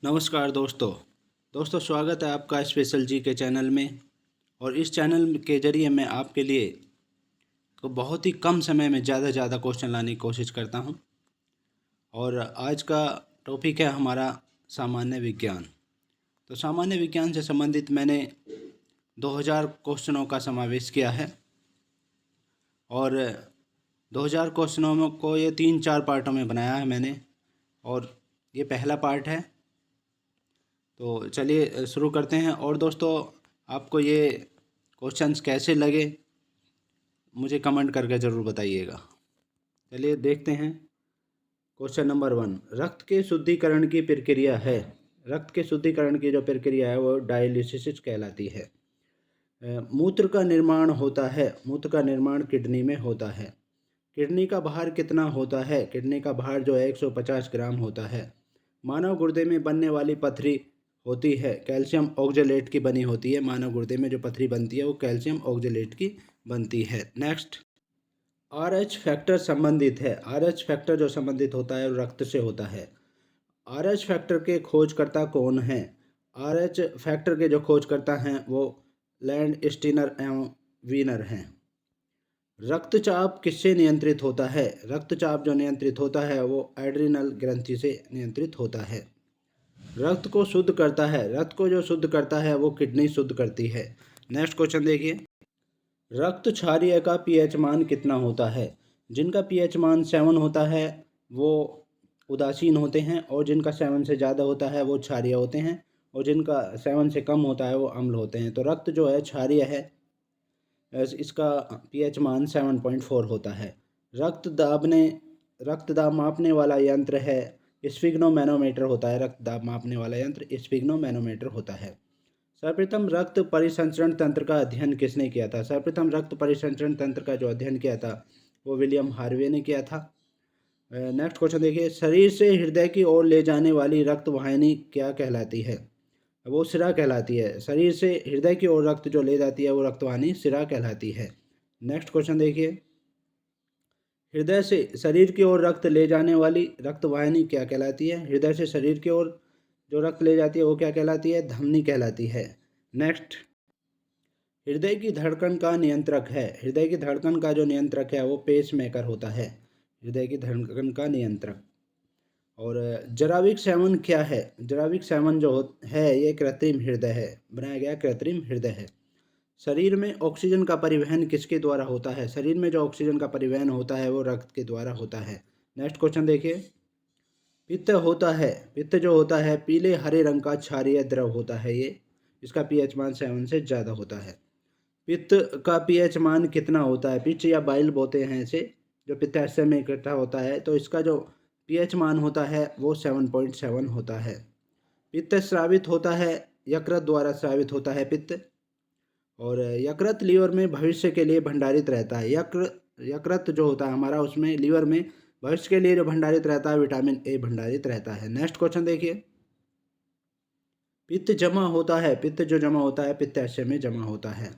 नमस्कार दोस्तों स्वागत है आपका स्पेशल जी के चैनल में। और इस चैनल के ज़रिए मैं आपके लिए बहुत ही कम समय में ज़्यादा से ज़्यादा क्वेश्चन लाने की कोशिश करता हूं। और आज का टॉपिक है हमारा सामान्य विज्ञान। तो सामान्य विज्ञान से संबंधित मैंने 2000 क्वेश्चनों का समावेश किया है और 2000 क्वेश्चनों को ये 3-4 पार्टों में बनाया है मैंने, और ये पहला पार्ट है। तो चलिए शुरू करते हैं। और दोस्तों, आपको ये क्वेश्चंस कैसे लगे मुझे कमेंट करके ज़रूर बताइएगा। चलिए देखते हैं। क्वेश्चन नंबर 1, रक्त के शुद्धिकरण की प्रक्रिया है। रक्त के शुद्धिकरण की जो प्रक्रिया है वो डायलिसिस कहलाती है। मूत्र का निर्माण होता है। मूत्र का निर्माण किडनी में होता है। किडनी का भार कितना होता है? किडनी का भार जो है 150 ग्राम होता है। मानव गुर्दे में बनने वाली पथरी होती है कैल्शियम ऑक्जेलेट की बनी होती है। मानव गुर्दे में जो पथरी बनती है वो कैल्शियम ऑक्जेलेट की बनती है। नेक्स्ट, RH फैक्टर संबंधित है। RH फैक्टर जो संबंधित होता है वो रक्त से होता है। RH फैक्टर के खोजकर्ता कौन हैं? RH फैक्टर के जो खोजकर्ता हैं वो लैंड स्टीनर एवं वीनर हैं। रक्तचाप किससे नियंत्रित होता है? रक्तचाप जो नियंत्रित होता है वो एड्रिनल ग्रंथि से नियंत्रित होता है। रक्त को शुद्ध करता है। रक्त को जो शुद्ध करता है वो किडनी शुद्ध करती है। नेक्स्ट क्वेश्चन देखिए, रक्त क्षारीय का पीएच मान कितना होता है? जिनका पीएच मान 7 होता है वो उदासीन होते हैं, और जिनका 7 से ज़्यादा होता है वो क्षारीय होते हैं, और जिनका 7 से कम होता है वो अम्ल होते हैं। तो रक्त जो है क्षारीय है, इसका पीएच मान 7.4 होता है। रक्त दाब मापने वाला यंत्र है स्फिग्नोमैनोमीटर होता है। रक्त दाब मापने वाला यंत्र स्फिग्नोमैनोमीटर होता है। सर्वप्रथम रक्त परिसंचरण तंत्र का अध्ययन किसने किया था? सर्वप्रथम रक्त परिसंचरण तंत्र का जो अध्ययन किया था वो विलियम हार्वे ने किया था। नेक्स्ट क्वेश्चन देखिए, शरीर से हृदय की ओर ले जाने वाली रक्त वाहिनी क्या कहलाती है? वो सिरा कहलाती है। शरीर से हृदय की ओर रक्त जो ले जाती है वो रक्तवाहिनी सिरा कहलाती है। नेक्स्ट क्वेश्चन देखिए, हृदय से शरीर की ओर रक्त ले जाने वाली रक्तवाहिनी क्या कहलाती है? हृदय से शरीर की ओर जो रक्त ले जाती है वो क्या कहलाती है? धमनी कहलाती है। नेक्स्ट, हृदय की धड़कन का नियंत्रक है। हृदय की धड़कन का जो नियंत्रक है वो पेस मेकर होता है। हृदय की धड़कन का नियंत्रक। और जराविक सेवन क्या है? जराविक सेवन जो है ये कृत्रिम हृदय है, बनाया गया कृत्रिम हृदय है। शरीर में ऑक्सीजन का परिवहन किसके द्वारा होता है? शरीर में जो ऑक्सीजन का परिवहन होता है वो रक्त के द्वारा होता है। नेक्स्ट क्वेश्चन देखिए, पित्त होता है। पित्त जो होता है पीले हरे रंग का क्षारीय द्रव होता है। ये इसका पीएच मान 7 से ज़्यादा होता है। पित्त का पीएच मान कितना होता है? पित्त या बाइल बोलते हैं इसे, जो पित्ताशय में इकट्ठा होता है, तो इसका जो पीएच मान होता है वो 7.7 होता है। पित्त स्रावित होता है, यकृत द्वारा स्रावित होता है पित्त। और यकृत लीवर में भविष्य के लिए भंडारित रहता है। यकृत जो होता है हमारा उसमें लीवर में भविष्य के लिए जो भंडारित रहता है विटामिन ए भंडारित रहता है। नेक्स्ट क्वेश्चन देखिए, पित्त जमा होता है। पित्त जो जमा होता है पित्ताशय में जमा होता है।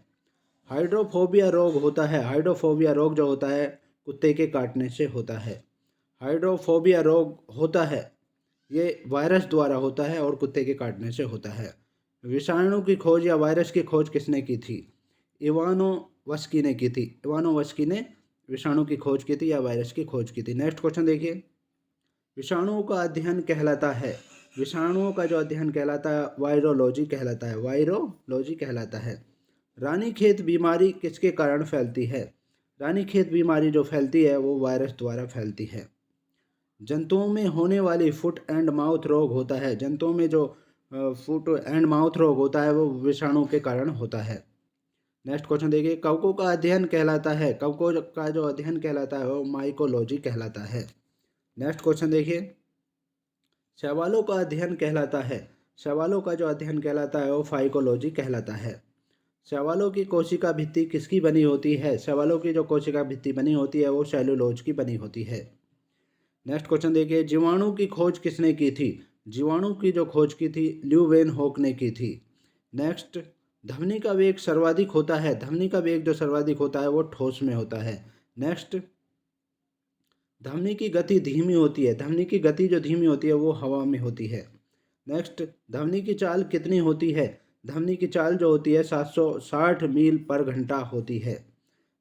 हाइड्रोफोबिया रोग होता है। हाइड्रोफोबिया रोग जो होता है कुत्ते के काटने से होता है। हाइड्रोफोबिया रोग होता है ये वायरस द्वारा होता है और कुत्ते के काटने से होता है। विषाणु की खोज या वायरस की खोज किसने की थी? इवानोवस्की ने की थी। इवानोवस्की ने विषाणु की खोज की थी या वायरस की खोज की थी। नेक्स्ट क्वेश्चन देखिए, विषाणुओं का अध्ययन कहलाता है। विषाणुओं का जो अध्ययन कहलाता है वायरोलॉजी कहलाता है। वायरोलॉजी कहलाता है। रानीखेत बीमारी किसके कारण फैलती है? रानीखेत बीमारी जो फैलती है वो वायरस द्वारा फैलती है। जंतुओं में होने वाली फुट एंड माउथ रोग होता है। जंतुओं में जो फुट एंड माउथ रोग होता है वो विषाणु के कारण होता है। नेक्स्ट क्वेश्चन देखिए, कवकों का अध्ययन कहलाता है। कवकों का जो अध्ययन कहलाता है वो माइकोलॉजी कहलाता है। नेक्स्ट क्वेश्चन देखिए, शैवालों का अध्ययन कहलाता है। शैवालों का जो अध्ययन कहलाता है वो फाइकोलॉजी कहलाता है। शैवालों की कोशिका भित्ति किसकी बनी होती है? शैवालों की जो कोशिका भित्ति बनी होती है वो सेलुलोज की बनी होती है। नेक्स्ट क्वेश्चन देखिए, जीवाणु की खोज किसने की थी? जीवाणु की जो खोज की थी ल्यूवेनहोक ने की थी। नेक्स्ट, धमनी का वेग सर्वाधिक होता है। धमनी का वेग जो सर्वाधिक होता है वो ठोस में होता है। नेक्स्ट, धमनी की गति धीमी होती है। धमनी की गति जो धीमी होती है वो हवा में होती है। नेक्स्ट, ध्वनि की चाल कितनी होती है? ध्वनि की चाल जो होती है 760 मील पर घंटा होती है।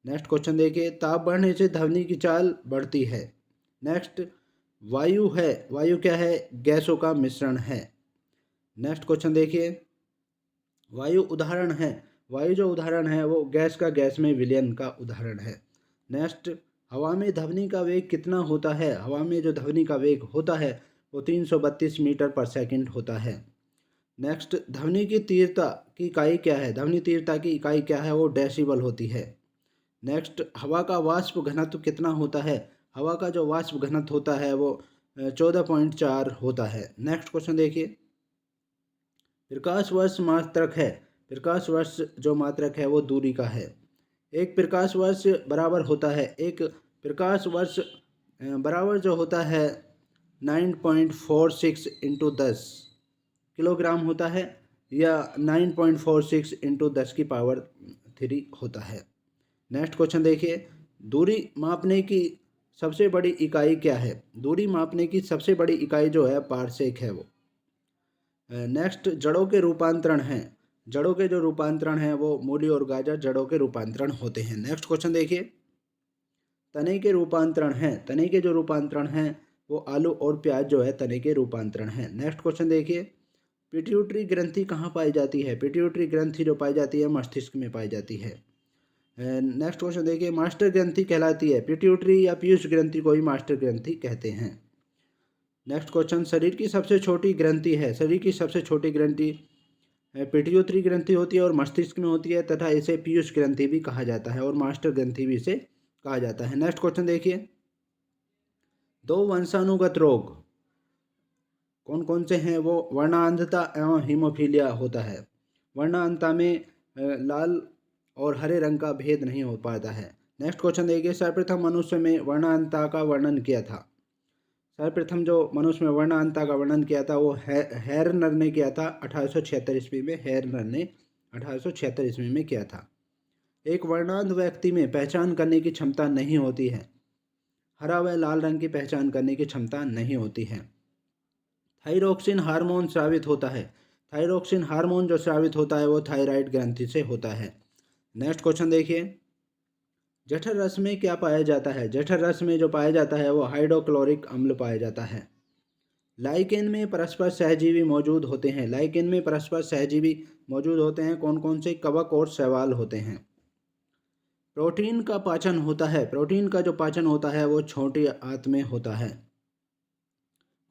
नेक्स्ट क्वेश्चन देखिए, ताप बढ़ने से ध्वनि की चाल बढ़ती है। नेक्स्ट, वायु है, वायु क्या है? गैसों का मिश्रण है। नेक्स्ट क्वेश्चन देखिए, वायु उदाहरण है, वायु जो उदाहरण है वो गैस का गैस में विलयन का उदाहरण है। नेक्स्ट, हवा में ध्वनि का वेग कितना होता है? हवा में जो ध्वनि का वेग होता है वो 332 मीटर पर सेकंड होता है। नेक्स्ट, ध्वनि की तीव्रता की इकाई क्या है? ध्वनि तीव्रता की इकाई क्या है? वो डेसिबल होती है। नेक्स्ट, हवा का वाष्प घनत्व कितना होता है? हवा का जो वाष्प घनत्व होता है वो 14.4 होता है। नेक्स्ट क्वेश्चन देखिए, प्रकाश वर्ष मात्रक है, प्रकाश वर्ष जो मात्रक है वो दूरी का है। एक प्रकाश वर्ष बराबर होता है, एक प्रकाश वर्ष बराबर जो होता है 9.46 इंटू 10 किलोग्राम होता है, या 9.46 इंटू 10 की पावर 3 होता है। नेक्स्ट क्वेश्चन देखिए, दूरी मापने की सबसे बड़ी इकाई क्या है? दूरी मापने की सबसे बड़ी इकाई जो है पारसेक है वो। नेक्स्ट, जड़ों के रूपांतरण हैं, जड़ों के जो रूपांतरण हैं वो मूली और गाजर जड़ों के रूपांतरण होते हैं। नेक्स्ट क्वेश्चन देखिए, तने के रूपांतरण हैं, तने के जो रूपांतरण हैं वो आलू और प्याज जो है तने के रूपांतरण हैं। नेक्स्ट क्वेश्चन देखिए, पिट्यूटरी ग्रंथि कहाँ पाई जाती है? पिट्यूटरी ग्रंथि जो पाई जाती है मस्तिष्क में पाई जाती है। नेक्स्ट क्वेश्चन देखिए, मास्टर ग्रंथि कहलाती है, पिट्यूटरी या पीयूष ग्रंथि को ही मास्टर ग्रंथि कहते हैं। नेक्स्ट क्वेश्चन, शरीर की सबसे छोटी ग्रंथि है, शरीर की सबसे छोटी ग्रंथि पिट्यूटरी ग्रंथि होती है और मस्तिष्क में होती है, तथा इसे पीयूष ग्रंथि भी कहा जाता है और मास्टर ग्रंथि भी इसे कहा जाता है। नेक्स्ट क्वेश्चन देखिए, दो वंशानुगत रोग कौन कौन से हैं? वो वर्णांधता एवं हीमोफीलिया होता है। वर्णांधता में लाल और हरे रंग का भेद नहीं हो पाता है। नेक्स्ट क्वेश्चन देखिए, सर्वप्रथम मनुष्य में वर्णांधता का वर्णन किया था, सर्वप्रथम जो मनुष्य में वर्णांधता का वर्णन किया था वो हेरनर ने किया था 1876 ईस्वी में, हेरनर ने 1876 ईस्वी में किया था। एक वर्णांध व्यक्ति में पहचान करने की क्षमता नहीं होती है, हरा व लाल रंग की पहचान करने की क्षमता नहीं होती है। थायरोक्सिन हार्मोन स्रावित होता है, थायरोक्सिन हार्मोन जो स्रावित होता है वो थायराइड ग्रंथि से होता है। नेक्स्ट क्वेश्चन देखिए, जठर रस में क्या पाया जाता है? जठर रस में जो पाया जाता है वो हाइड्रोक्लोरिक अम्ल पाया जाता है। लाइकेन में परस्पर सहजीवी मौजूद होते हैं, लाइकेन में परस्पर सहजीवी मौजूद होते हैं, कौन कौन से? कवक और शैवाल होते हैं। प्रोटीन का पाचन होता है, प्रोटीन का जो पाचन होता है वो छोटी आंत में होता है।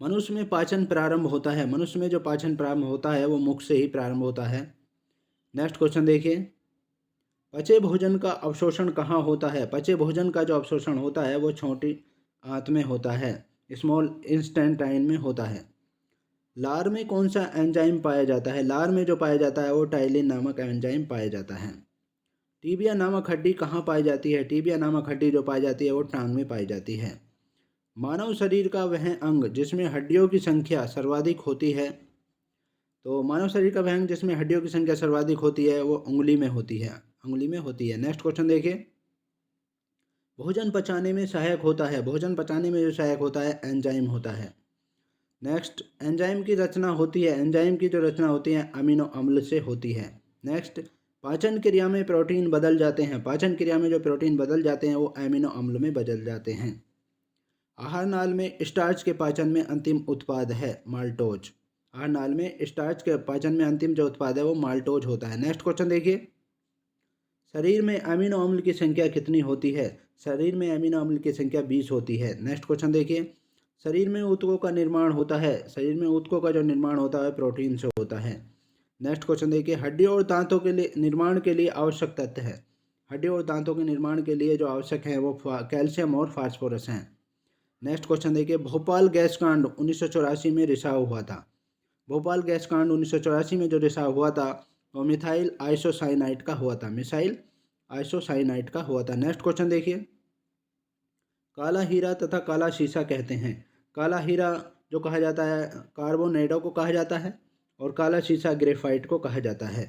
मनुष्य में पाचन प्रारंभ होता है, मनुष्य में जो पाचन प्रारंभ होता है वो मुख से ही प्रारंभ होता है। नेक्स्ट क्वेश्चन देखिए, पचे भोजन का अवशोषण कहाँ होता है? पचे भोजन का जो अवशोषण होता है वो छोटी आंत में होता है, स्मॉल इंस्टेंटाइन में होता है। लार में कौन सा एंजाइम पाया जाता है? लार में जो पाया जाता है वो टाइलिन नामक एंजाइम पाया जाता है। टीबिया नामक हड्डी कहाँ पाई जाती है? टीबिया नामक हड्डी जो पाई जाती है वो टांग में पाई जाती है। मानव शरीर का वह अंग जिसमें हड्डियों की संख्या सर्वाधिक होती है, तो मानव शरीर का वह अंग जिसमें हड्डियों की संख्या सर्वाधिक होती है वो उंगली में होती है, उंगली में होती है। नेक्स्ट क्वेश्चन देखिए, भोजन पचाने में सहायक होता है, भोजन पचाने में जो सहायक होता है एंजाइम होता है। नेक्स्ट, एंजाइम की रचना होती है, एंजाइम की जो रचना होती है अमीनो अम्ल से होती है। नेक्स्ट, पाचन क्रिया में प्रोटीन बदल जाते हैं, पाचन क्रिया में जो प्रोटीन बदल जाते हैं वो अमीनो अम्ल में बदल जाते हैं। आहार नाल में स्टार्च के पाचन में अंतिम उत्पाद है माल्टोज, आहार नाल में स्टार्च के पाचन में अंतिम जो उत्पाद है वो माल्टोज होता है। नेक्स्ट क्वेश्चन देखिए, शरीर में अमीनो अम्ल की संख्या कितनी होती है? शरीर में अमीनो अम्ल की संख्या 20 होती है। नेक्स्ट क्वेश्चन देखिए, शरीर में ऊतकों का निर्माण होता है, शरीर में ऊतकों का जो निर्माण होता है प्रोटीन से होता है। नेक्स्ट क्वेश्चन देखिए, हड्डियों और दांतों के लिए निर्माण के लिए आवश्यक तत्व है, हड्डियों और दांतों के निर्माण के लिए जो आवश्यक है वो कैल्शियम और फास्फोरस हैं। नेक्स्ट क्वेश्चन देखिए, भोपाल गैस कांड 1984 में रिसाव हुआ था, भोपाल गैस कांड 1984 में जो रिसाव हुआ था वो मिथाइल आइसोसाइनाइड का हुआ था, मिसाइल आइसोसाइनाइड का हुआ था। नेक्स्ट क्वेश्चन देखिए, काला हीरा तथा काला शीशा कहते हैं, काला हीरा जो कहा जाता है कार्बोनेडो को कहा जाता है और काला शीशा ग्रेफाइट को कहा जाता है।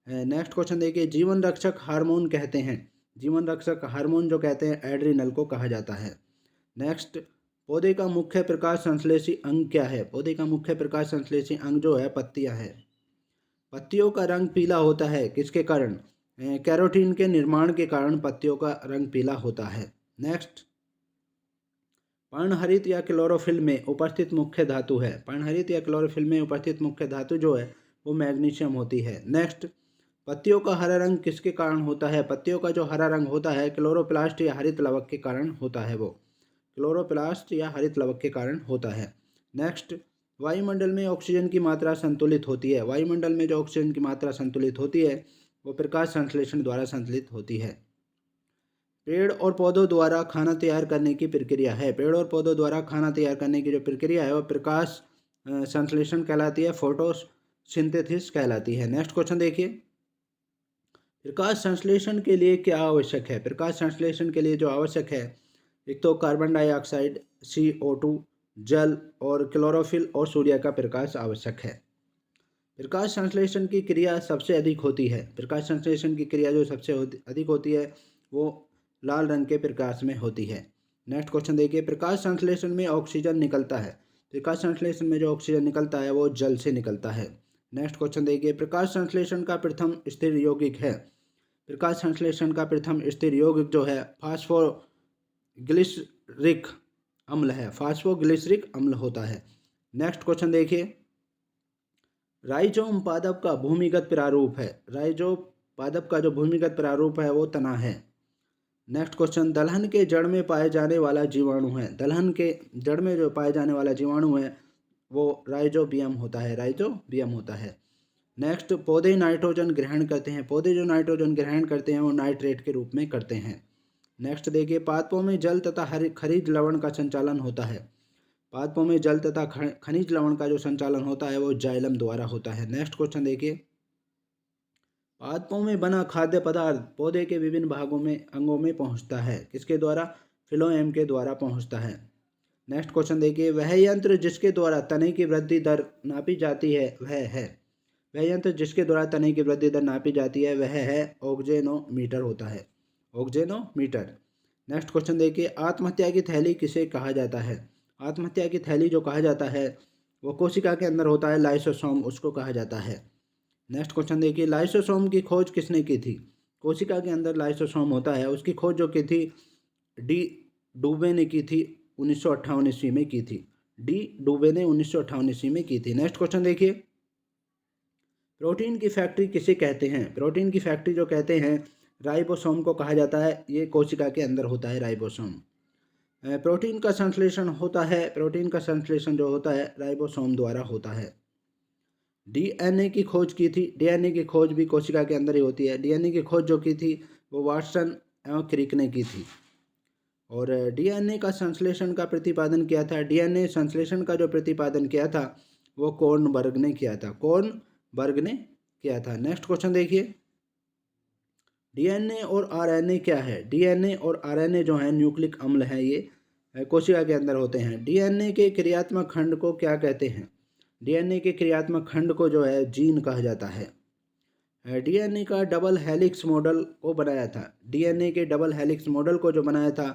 नेक्स्ट क्वेश्चन देखिए, जीवन रक्षक हार्मोन कहते हैं, जीवन रक्षक हार्मोन जो कहते हैं एड्रिनल को कहा जाता है। नेक्स्ट, पौधे का मुख्य प्रकाश संश्लेषी अंग क्या है? पौधे का मुख्य प्रकाश संश्लेषी अंग जो है पत्तियां है। पत्तियों का रंग पीला होता है किसके कारण? कैरोटीन के निर्माण के कारण पत्तियों का रंग पीला होता है। नेक्स्ट, पर्णहरित या क्लोरोफिल में उपस्थित मुख्य धातु है। पर्णहरित या क्लोरोफिल में उपस्थित मुख्य धातु जो है वो मैग्नीशियम होती है। नेक्स्ट, पत्तियों का हरा रंग किसके कारण होता है? पत्तियों का जो हरा रंग होता है क्लोरोप्लास्ट या हरित लवक के कारण होता है। वो क्लोरोप्लास्ट या हरित लवक के कारण होता है। नेक्स्ट, वायुमंडल में ऑक्सीजन की मात्रा संतुलित होती है। वायुमंडल में जो ऑक्सीजन की मात्रा संतुलित होती है वो प्रकाश संश्लेषण द्वारा संतुलित होती है। पेड़ और पौधों द्वारा खाना तैयार करने की प्रक्रिया है। पेड़ और पौधों द्वारा खाना तैयार करने की जो प्रक्रिया है वो प्रकाश संश्लेषण कहलाती है, फोटोसिंथेसिस कहलाती है। नेक्स्ट क्वेश्चन देखिए, प्रकाश संश्लेषण के लिए क्या आवश्यक है? प्रकाश संश्लेषण के लिए जो आवश्यक है, एक तो कार्बन डाइऑक्साइड, CO2, जल और क्लोरोफिल और सूर्य का प्रकाश आवश्यक है। प्रकाश संश्लेषण की क्रिया सबसे अधिक होती है। प्रकाश संश्लेषण की क्रिया जो सबसे अधिक होती है वो लाल रंग के प्रकाश में होती है। नेक्स्ट क्वेश्चन देखिए, प्रकाश संश्लेषण में ऑक्सीजन निकलता है। प्रकाश संश्लेषण में जो ऑक्सीजन निकलता है वो जल से निकलता है। नेक्स्ट क्वेश्चन देखिए, प्रकाश संश्लेषण का प्रथम स्थिर यौगिक है। प्रकाश संश्लेषण का प्रथम स्थिर यौगिक जो है फास्फोग्लिसरिक अम्ल है। फास्फोग्लिसरिक अम्ल होता है। नेक्स्ट क्वेश्चन देखिए, राइजोम पादप का भूमिगत प्रारूप है। राइजोम पादप का जो भूमिगत प्रारूप है वो तना है। नेक्स्ट क्वेश्चन, दलहन के जड़ में पाए जाने वाला जीवाणु है। दलहन के जड़ में जो पाए जाने वाला जीवाणु है वो राइजोबियम होता है। राइजोबियम होता है। नेक्स्ट, पौधे नाइट्रोजन ग्रहण करते हैं। पौधे जो नाइट्रोजन ग्रहण करते हैं वो नाइट्रेट के रूप में करते हैं। नेक्स्ट देखिए, पादपों में जल तथा खनिज लवण का संचालन होता है। पादपों में जल तथा खनिज लवण का जो संचालन होता है वो जाइलम द्वारा होता है। नेक्स्ट क्वेश्चन देखिए, पादपों में बना खाद्य पदार्थ पौधे के विभिन्न भागों में अंगों में पहुंचता है। किसके द्वारा? फिलोएम के द्वारा पहुंचता है। नेक्स्ट क्वेश्चन देखिए, वह यंत्र जिसके द्वारा तने की वृद्धि दर नापी जाती है वह यंत्र जिसके द्वारा तने की वृद्धि दर नापी जाती है वह है ऑक्जेनोमीटर होता है। ऑक्जेनोमीटर। नेक्स्ट क्वेश्चन देखिए, आत्महत्या की थैली किसे कहा जाता है? आत्महत्या की थैली जो कहा जाता है वो कोशिका के अंदर होता है, लाइसोसोम उसको कहा जाता है। नेक्स्ट क्वेश्चन देखिए, लाइसोसोम की खोज किसने की थी? कोशिका के अंदर लाइसोसोम होता है उसकी खोज जो की थी डी डूबे ने की थी, 1958 ईस्वी में की थी। डी डूबे ने 1958 ईस्वी में की थी। नेक्स्ट क्वेश्चन देखिए, प्रोटीन की फैक्ट्री किसे कहते हैं? प्रोटीन की फैक्ट्री जो कहते हैं राइबोसोम को कहा जाता है। ये कोशिका के अंदर होता है राइबोसोम। प्रोटीन का संश्लेषण होता है, प्रोटीन का संश्लेषण जो होता है राइबोसोम द्वारा होता है। डीएनए की खोज की थी। डीएनए की खोज भी कोशिका के अंदर ही होती है। डीएनए की खोज जो की थी वो वाटसन एवं क्रिक ने की थी। और डीएनए का संश्लेषण का प्रतिपादन किया था, डीएनए संश्लेषण का जो प्रतिपादन किया था वो कोर्नबर्ग ने किया था। कोर्नबर्ग ने किया था। नेक्स्ट क्वेश्चन देखिए, डीएनए और आरएनए क्या है? डीएनए और आरएनए जो है न्यूक्लिक अम्ल है, ये कोशिका के अंदर होते हैं। डीएनए के क्रियात्मक खंड को क्या कहते हैं? डीएनए के क्रियात्मक खंड को जो है जीन कहा जाता है। डीएनए का डबल हेलिक्स मॉडल को बनाया था। डीएनए के डबल हेलिक्स मॉडल को जो बनाया था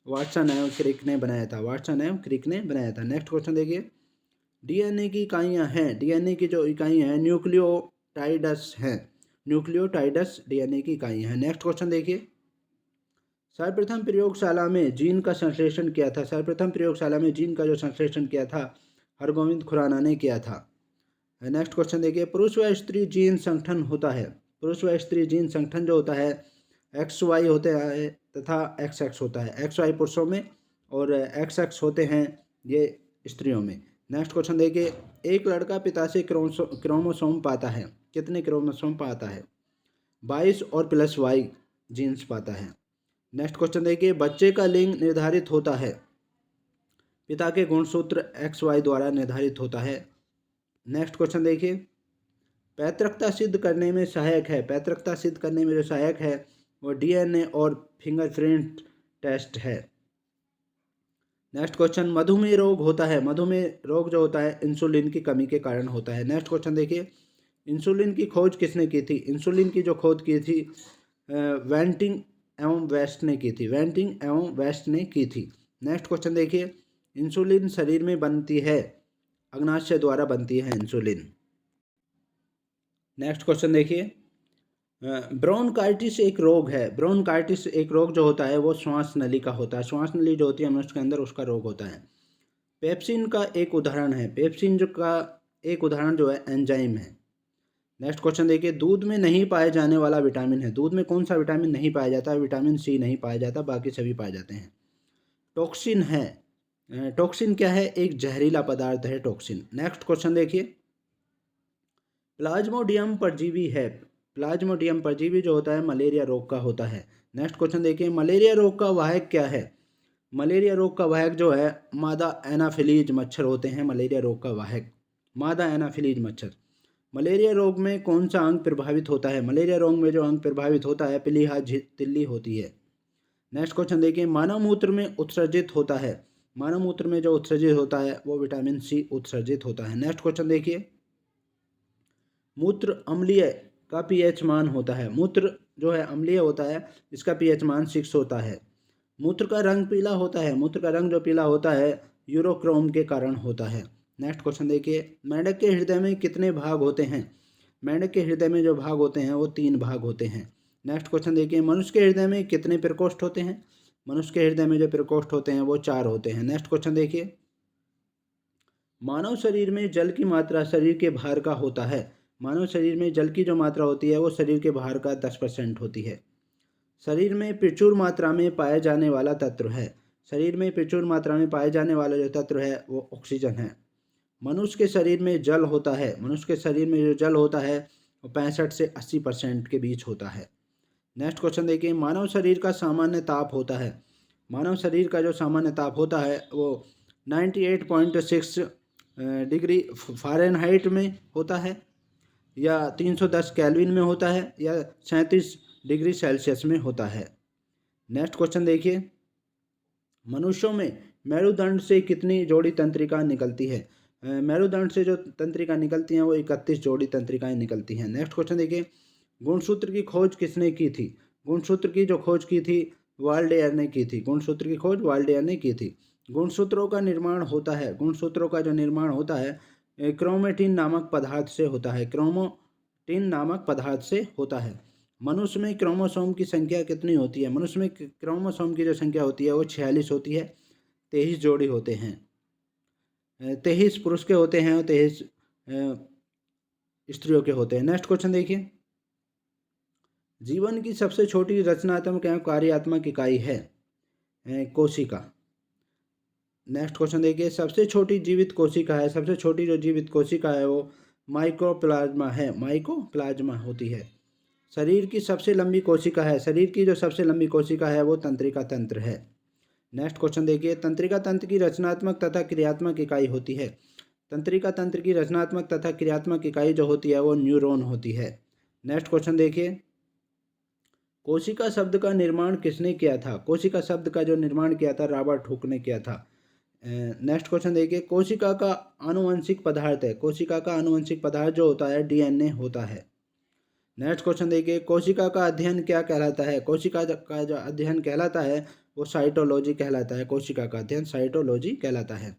वाटसन एवं क्रिक ने बनाया था। वाटसन एवं क्रिक ने बनाया था। नेक्स्ट क्वेश्चन देखिए, डीएनए की इकाइयाँ हैं। डीएनए की जो इकाइयाँ हैं न्यूक्लियोटाइड्स हैं। न्यूक्लियोटाइड्स डीएनए की इकाइयाँ हैं। नेक्स्ट क्वेश्चन देखिए, सर्वप्रथम प्रयोगशाला में जीन का संश्लेषण किया था। सर्वप्रथम प्रयोगशाला में जीन का जो संश्लेषण किया था हरगोविंद खुराना ने किया था। नेक्स्ट क्वेश्चन देखिए, पुरुष व स्त्री जीन संगठन होता है। पुरुष व स्त्री जीन संगठन जो होता है XY होते हैं तथा XX होता है। XY पुरुषों में और XX होते हैं ये स्त्रियों में। नेक्स्ट क्वेश्चन देखिए, एक लड़का पिता से क्रोमोसोम पाता है। कितने क्रोमोसोम पाता है? 22 और +Y जीन्स पाता है। नेक्स्ट क्वेश्चन देखिए, बच्चे का लिंग निर्धारित होता है। पिता के गुणसूत्र XY द्वारा निर्धारित होता है। नेक्स्ट क्वेश्चन देखिए, पैतृकता सिद्ध करने में सहायक है। पैतृकता सिद्ध करने में जो सहायक है वो डीएनए और फिंगरप्रिंट टेस्ट है। नेक्स्ट क्वेश्चन, मधुमेह रोग होता है। मधुमेह रोग जो होता है इंसुलिन की कमी के कारण होता है। नेक्स्ट क्वेश्चन देखिए, इंसुलिन की खोज किसने की थी? इंसुलिन की जो खोज की थी वेंटिंग एवं वेस्ट ने की थी। वेंटिंग एवं वेस्ट ने की थी। नेक्स्ट क्वेश्चन देखिए, इंसुलिन शरीर में बनती है, अग्नाशय द्वारा बनती है इंसुलिन। नेक्स्ट क्वेश्चन देखिए, ब्रोंकाइटिस एक रोग है। ब्रोंकाइटिस एक रोग जो होता है वो श्वास नली का होता है। श्वास नली जो होती है मनुष्य के अंदर, उसका रोग होता है। पेप्सिन का एक उदाहरण है, पेप्सिन जो का एक उदाहरण जो है एंजाइम है। नेक्स्ट क्वेश्चन देखिए, दूध में नहीं पाए जाने वाला विटामिन है। दूध में कौन सा विटामिन नहीं पाया जाता है? विटामिन सी नहीं पाया जाता, बाकी सभी पाए जाते हैं। टॉक्सिन है। टॉक्सिन क्या है? एक जहरीला पदार्थ है टॉक्सिन। नेक्स्ट क्वेश्चन देखिए, प्लाज्मोडियम परजीवी है। प्लाज्मोडियम परजीवी जो होता है मलेरिया रोग का होता है। नेक्स्ट क्वेश्चन देखिए, मलेरिया रोग का वाहक क्या है? मलेरिया रोग का वाहक जो है मादा एनाफिलीज मच्छर होते हैं। मलेरिया रोग का वाहक मादा एनाफिलीज मच्छर। मलेरिया रोग में कौन सा अंग प्रभावित होता है? मलेरिया रोग में जो अंग प्रभावित होता है पीलीहा तिल्ली होती है। नेक्स्ट क्वेश्चन देखिए, मानव मूत्र में उत्सर्जित होता है। मानव मूत्र में जो उत्सर्जित होता है वो विटामिन सी उत्सर्जित होता है। नेक्स्ट क्वेश्चन देखिए, मूत्र अम्लीय का पीएच मान होता है। मूत्र जो है अम्लीय होता है, इसका पीएच मान 6 होता है। मूत्र का रंग पीला होता है। मूत्र का रंग जो पीला होता है यूरोक्रोम के कारण होता है। नेक्स्ट क्वेश्चन देखिए, मेंढक के हृदय में कितने भाग होते हैं? मेंढक के हृदय में जो भाग होते हैं वो 3 भाग होते हैं। नेक्स्ट क्वेश्चन देखिए, मनुष्य के हृदय में कितने प्रकोष्ठ होते हैं? मनुष्य के हृदय में जो प्रकोष्ठ होते हैं वो 4 होते हैं। नेक्स्ट क्वेश्चन देखिए, मानव शरीर में जल की मात्रा शरीर के भार का होता है। मानव शरीर में जल की जो मात्रा होती है वो शरीर के भार का 10% होती है। शरीर में प्रचुर मात्रा में पाया जाने वाला तत्व है। शरीर में प्रचुर मात्रा में पाए जाने वाला जो तत्व है वो ऑक्सीजन है। मनुष्य के शरीर में जल होता है। मनुष्य के शरीर में जो जल होता है वो 65 से 80% के बीच होता है। नेक्स्ट क्वेश्चन देखिए, मानव शरीर का सामान्य ताप होता है। मानव शरीर का जो सामान्य ताप होता है वो 98.6 डिग्री फ़ारेनहाइट में होता है, या 310 केल्विन में होता है, या 37 डिग्री सेल्सियस में होता है। नेक्स्ट क्वेश्चन देखिए, मनुष्यों में मेरुदंड से कितनी जोड़ी तंत्रिका निकलती है? मेरुदंड से जो तंत्रिका निकलती हैं वो 31 जोड़ी तंत्रिकाएं निकलती हैं। नेक्स्ट क्वेश्चन देखिए, गुणसूत्र की खोज किसने की थी? गुणसूत्र की जो खोज की थी वाल्डेयर ने की थी। गुणसूत्र की खोज वाल्डेयर ने की थी। गुणसूत्रों का निर्माण होता है, गुणसूत्रों का जो निर्माण होता है क्रोमेटिन नामक पदार्थ से होता है। क्रोमोटिन नामक पदार्थ से होता है। मनुष्य में क्रोमोसोम की संख्या कितनी होती है? मनुष्य में क्रोमोसोम की जो संख्या होती है वो 46 होती है। 23 जोड़ी होते हैं। 23 पुरुष के होते हैं और 23 स्त्रियों के होते हैं। नेक्स्ट क्वेश्चन देखिए, जीवन की सबसे छोटी रचनात्मक एवं कार्यात्मक इकाई है कोशिका। नेक्स्ट क्वेश्चन देखिए, सबसे छोटी जीवित कोशिका है। सबसे छोटी जो जीवित कोशिका है वो माइकोप्लाज्मा है। माइकोप्लाज्मा होती है। शरीर की सबसे लंबी कोशिका है। शरीर की जो सबसे लंबी कोशिका है वो तंत्रिका तंत्र है। नेक्स्ट क्वेश्चन देखिए, तंत्रिका तंत्र की रचनात्मक तथा क्रियात्मक इकाई होती है। तंत्रिका तंत्र की रचनात्मक तथा क्रियात्मक इकाई जो होती है वो न्यूरॉन होती है। नेक्स्ट क्वेश्चन देखिए, कोशिका शब्द का निर्माण किसने किया था? कोशिका शब्द का जो निर्माण किया था रॉबर्ट हुक ने किया था। नेक्स्ट क्वेश्चन देखिए, कोशिका का आनुवंशिक पदार्थ है। कोशिका का आनुवंशिक पदार्थ जो होता है डीएनए होता है। नेक्स्ट क्वेश्चन देखिए, कोशिका का अध्ययन क्या कहलाता है? कोशिका का जो अध्ययन कहलाता है वो साइटोलॉजी कहलाता है। कोशिका का अध्ययन साइटोलॉजी कहलाता है।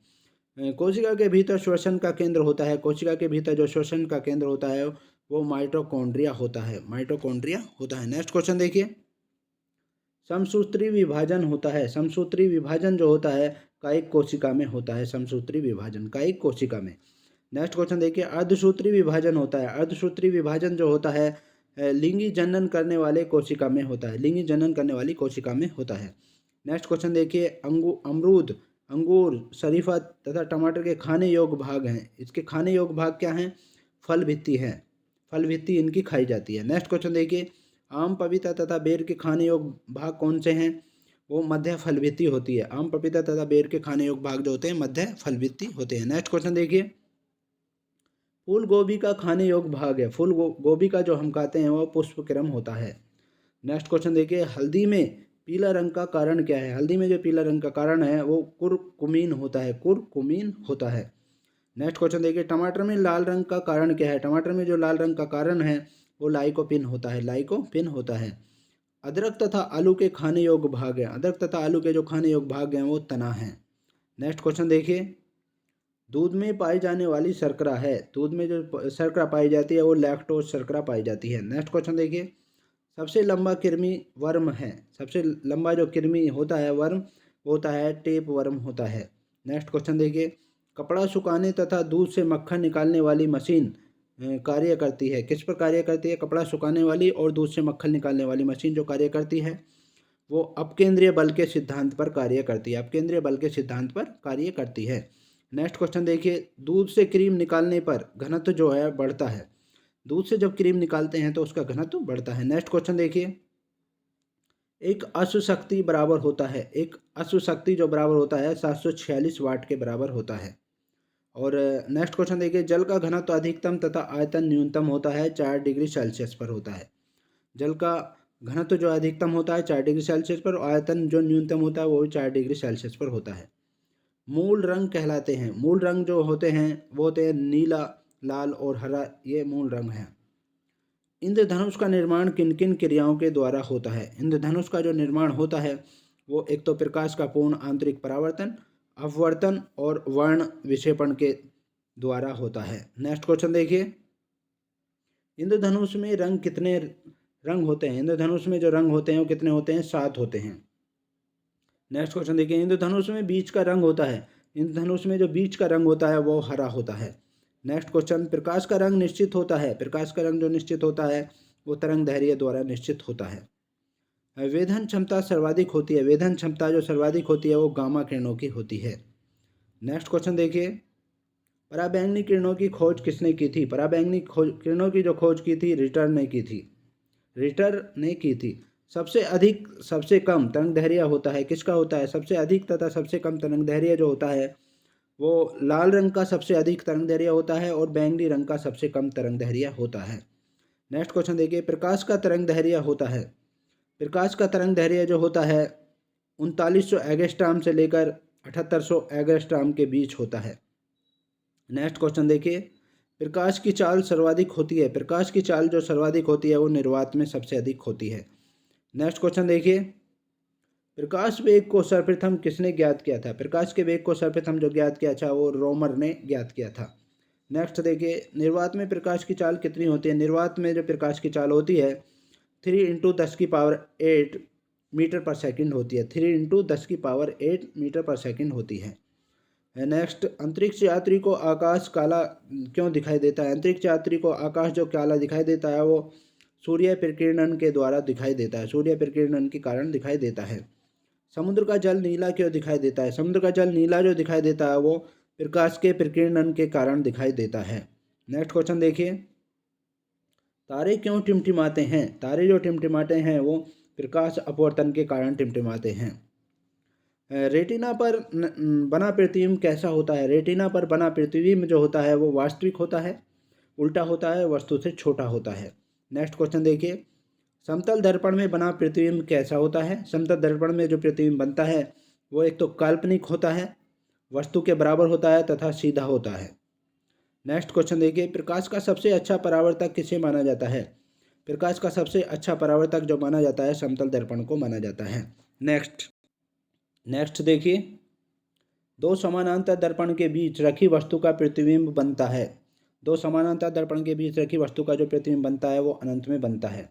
कोशिका के भीतर श्वसन का केंद्र होता है। कोशिका के भीतर जो श्वसन का केंद्र होता है वो माइटोकॉन्ड्रिया होता है। माइटोकॉन्ड्रिया होता है। नेक्स्ट क्वेश्चन देखिए, समसूत्री विभाजन होता है। समसूत्री विभाजन जो होता है कायिक कोशिका में होता है। समसूत्री विभाजन कायिक कोशिका में। नेक्स्ट क्वेश्चन देखिए, अर्धसूत्री विभाजन होता है। अर्धसूत्री विभाजन जो होता है लिंगी जनन करने वाले कोशिका में होता है। लिंगी जनन करने वाली कोशिका में होता है। नेक्स्ट क्वेश्चन देखिए, अमरूद, अंगूर, शरीफा तथा टमाटर के खाने योग्य भाग हैं। इसके खाने योग्य भाग क्या हैं? फल भित्ति है। फल भित्ति इनकी खाई जाती है। नेक्स्ट क्वेश्चन देखिए, आम, पपीता तथा बेर के खाने योग्य भाग कौन से हैं? वो मध्य फल भित्ति होती है। आम, पपीता तथा बेर के खाने योग्य भाग जो होते हैं मध्य फल भित्ति होते हैं। नेक्स्ट क्वेश्चन देखिए, फूल गोभी का खाने योग्य भाग है। फूल गोभी का जो हम खाते हैं वो पुष्पक्रम होता है। नेक्स्ट क्वेश्चन देखिए, हल्दी में पीला रंग का कारण क्या है? हल्दी में जो पीला रंग का कारण है वो कुरकुमीन होता है। कुरकुमीन होता है। नेक्स्ट क्वेश्चन देखिए, टमाटर में लाल रंग का कारण क्या है? टमाटर में जो लाल रंग का कारण है वो लाइकोपिन होता है। लाइकोपिन होता है। अदरक तथा आलू के खाने योग्य भाग हैं। अदरक तथा आलू के जो खाने योग्य भाग हैं वो तना है। नेक्स्ट क्वेश्चन देखिए, दूध में पाई जाने वाली शर्करा है, दूध में जो शर्करा पाई जाती है वो लैक्टोज शर्करा पाई जाती है। नेक्स्ट क्वेश्चन देखिए, सबसे लंबा कृमि वर्म है, सबसे लंबा जो कृमि होता है वर्म होता है टेप वर्म होता है। नेक्स्ट क्वेश्चन देखिए, कपड़ा सुखाने तथा दूध से मक्खन निकालने वाली मशीन कार्य करती है, किस पर कार्य करती है? कपड़ा सुखाने वाली और दूध से मक्खन निकालने वाली मशीन जो कार्य करती है वो अपकेंद्रीय बल के सिद्धांत पर कार्य करती है, अपकेंद्रीय बल के सिद्धांत पर कार्य करती है। नेक्स्ट क्वेश्चन देखिए, दूध से क्रीम निकालने पर घनत्व जो है बढ़ता है, दूध से जब क्रीम निकालते हैं तो उसका घनत्व बढ़ता है। नेक्स्ट क्वेश्चन देखिए, एक अश्व शक्ति बराबर होता है, एक अश्व शक्ति जो बराबर होता है 746 वाट के बराबर होता है। और नेक्स्ट क्वेश्चन देखिए, जल का घनत्व अधिकतम तथा आयतन न्यूनतम होता है 4 डिग्री सेल्सियस पर होता है। जल का घनत्व जो अधिकतम होता है 4 डिग्री सेल्सियस पर, आयतन जो न्यूनतम होता है वो 4 डिग्री सेल्सियस पर होता है। मूल रंग कहलाते हैं, मूल रंग जो होते हैं वो होते हैं नीला, लाल और हरा, ये मूल रंग हैं। इंद्रधनुष का निर्माण किन किन क्रियाओं के द्वारा होता है? इंद्रधनुष का जो निर्माण होता है वो एक तो प्रकाश का पूर्ण आंतरिक परावर्तन, अपवर्तन और वर्ण विक्षेपण के द्वारा होता है। नेक्स्ट क्वेश्चन देखिए, इंद्रधनुष में रंग कितने रंग होते हैं? इंद्रधनुष में जो रंग होते हैं वो कितने होते हैं? 7 होते हैं। नेक्स्ट क्वेश्चन देखिए, इंद्रधनुष में बीच का रंग होता है, इंद्रधनुष में जो बीच का रंग होता है वो हरा होता है। नेक्स्ट क्वेश्चन, प्रकाश का रंग निश्चित होता है, प्रकाश का रंग जो निश्चित होता है वो तरंग दैर्घ्य द्वारा निश्चित होता है। वेधन क्षमता सर्वाधिक होती है, वेधन क्षमता जो सर्वाधिक होती है वो गामा किरणों की होती है। नेक्स्ट क्वेश्चन देखिए, पराबैंगनी किरणों की खोज किसने की थी? पराबैंगनी किरणों की जो खोज की थी रिटर ने की थी, रिटर ने की थी। सबसे अधिक सबसे कम तरंग दैर्घ्य होता है, किसका होता है? सबसे अधिक तथा सबसे कम तरंग दैर्घ्य जो होता है वो लाल रंग का सबसे अधिक तरंग दैर्घ्य होता है और बैंगनी रंग का सबसे कम तरंग दैर्घ्य होता है। नेक्स्ट क्वेश्चन देखिए, प्रकाश का तरंग दैर्घ्य होता है, प्रकाश का तरंग दैर्घ्य जो होता है 3900 एंगस्ट्रॉम से लेकर 7800 एंगस्ट्रॉम के बीच होता है। नेक्स्ट क्वेश्चन देखिए, प्रकाश की चाल सर्वाधिक होती है, प्रकाश की चाल जो सर्वाधिक होती है वो निर्वात में सबसे अधिक होती है। नेक्स्ट क्वेश्चन देखिए, प्रकाश वेग को सर्वप्रथम किसने ज्ञात किया था? प्रकाश के वेग को सर्वप्रथम जो ज्ञात किया था वो रोमर ने ज्ञात किया था। नेक्स्ट देखिए, निर्वात में प्रकाश की चाल कितनी होती है? निर्वात में जो प्रकाश की चाल होती है 3 × 10⁸ मीटर पर सेकंड होती है, 3 × 10⁸ मीटर पर सेकंड होती है। नेक्स्ट, अंतरिक्ष यात्री को आकाश काला क्यों दिखाई देता है? अंतरिक्ष यात्री को आकाश जो काला दिखाई देता है वो सूर्य प्रकीर्णन के द्वारा दिखाई देता है, सूर्य प्रकीर्णन के कारण दिखाई देता है। समुद्र का जल नीला क्यों दिखाई देता है? समुद्र का जल नीला जो दिखाई देता है वो प्रकाश के प्रकीर्णन के कारण दिखाई देता है। नेक्स्ट क्वेश्चन देखिए, तारे क्यों टिमटिमाते हैं? तारे जो टिमटिमाते हैं वो प्रकाश अपवर्तन के कारण टिमटिमाते हैं। रेटिना पर बना प्रतिबिंब कैसा होता है? रेटिना पर बना प्रतिबिंब जो होता है वो वास्तविक होता है, उल्टा होता है, वस्तु से छोटा होता है। नेक्स्ट क्वेश्चन देखिए, समतल दर्पण में बना प्रतिबिंब कैसा होता है? समतल दर्पण में जो प्रतिबिंब बनता है वो एक तो काल्पनिक होता है, वस्तु के बराबर होता है तथा सीधा होता है। नेक्स्ट क्वेश्चन देखिए, प्रकाश का सबसे अच्छा परावर्तक किसे माना जाता है? प्रकाश का सबसे अच्छा परावर्तक जो माना जाता है समतल दर्पण को माना जाता है। नेक्स्ट देखिए, दो समानांतर दर्पण के बीच रखी वस्तु का प्रतिबिंब बनता है, दो समानांतर दर्पण के बीच रखी वस्तु का जो प्रतिबिंब बनता है वो अनंत में बनता है।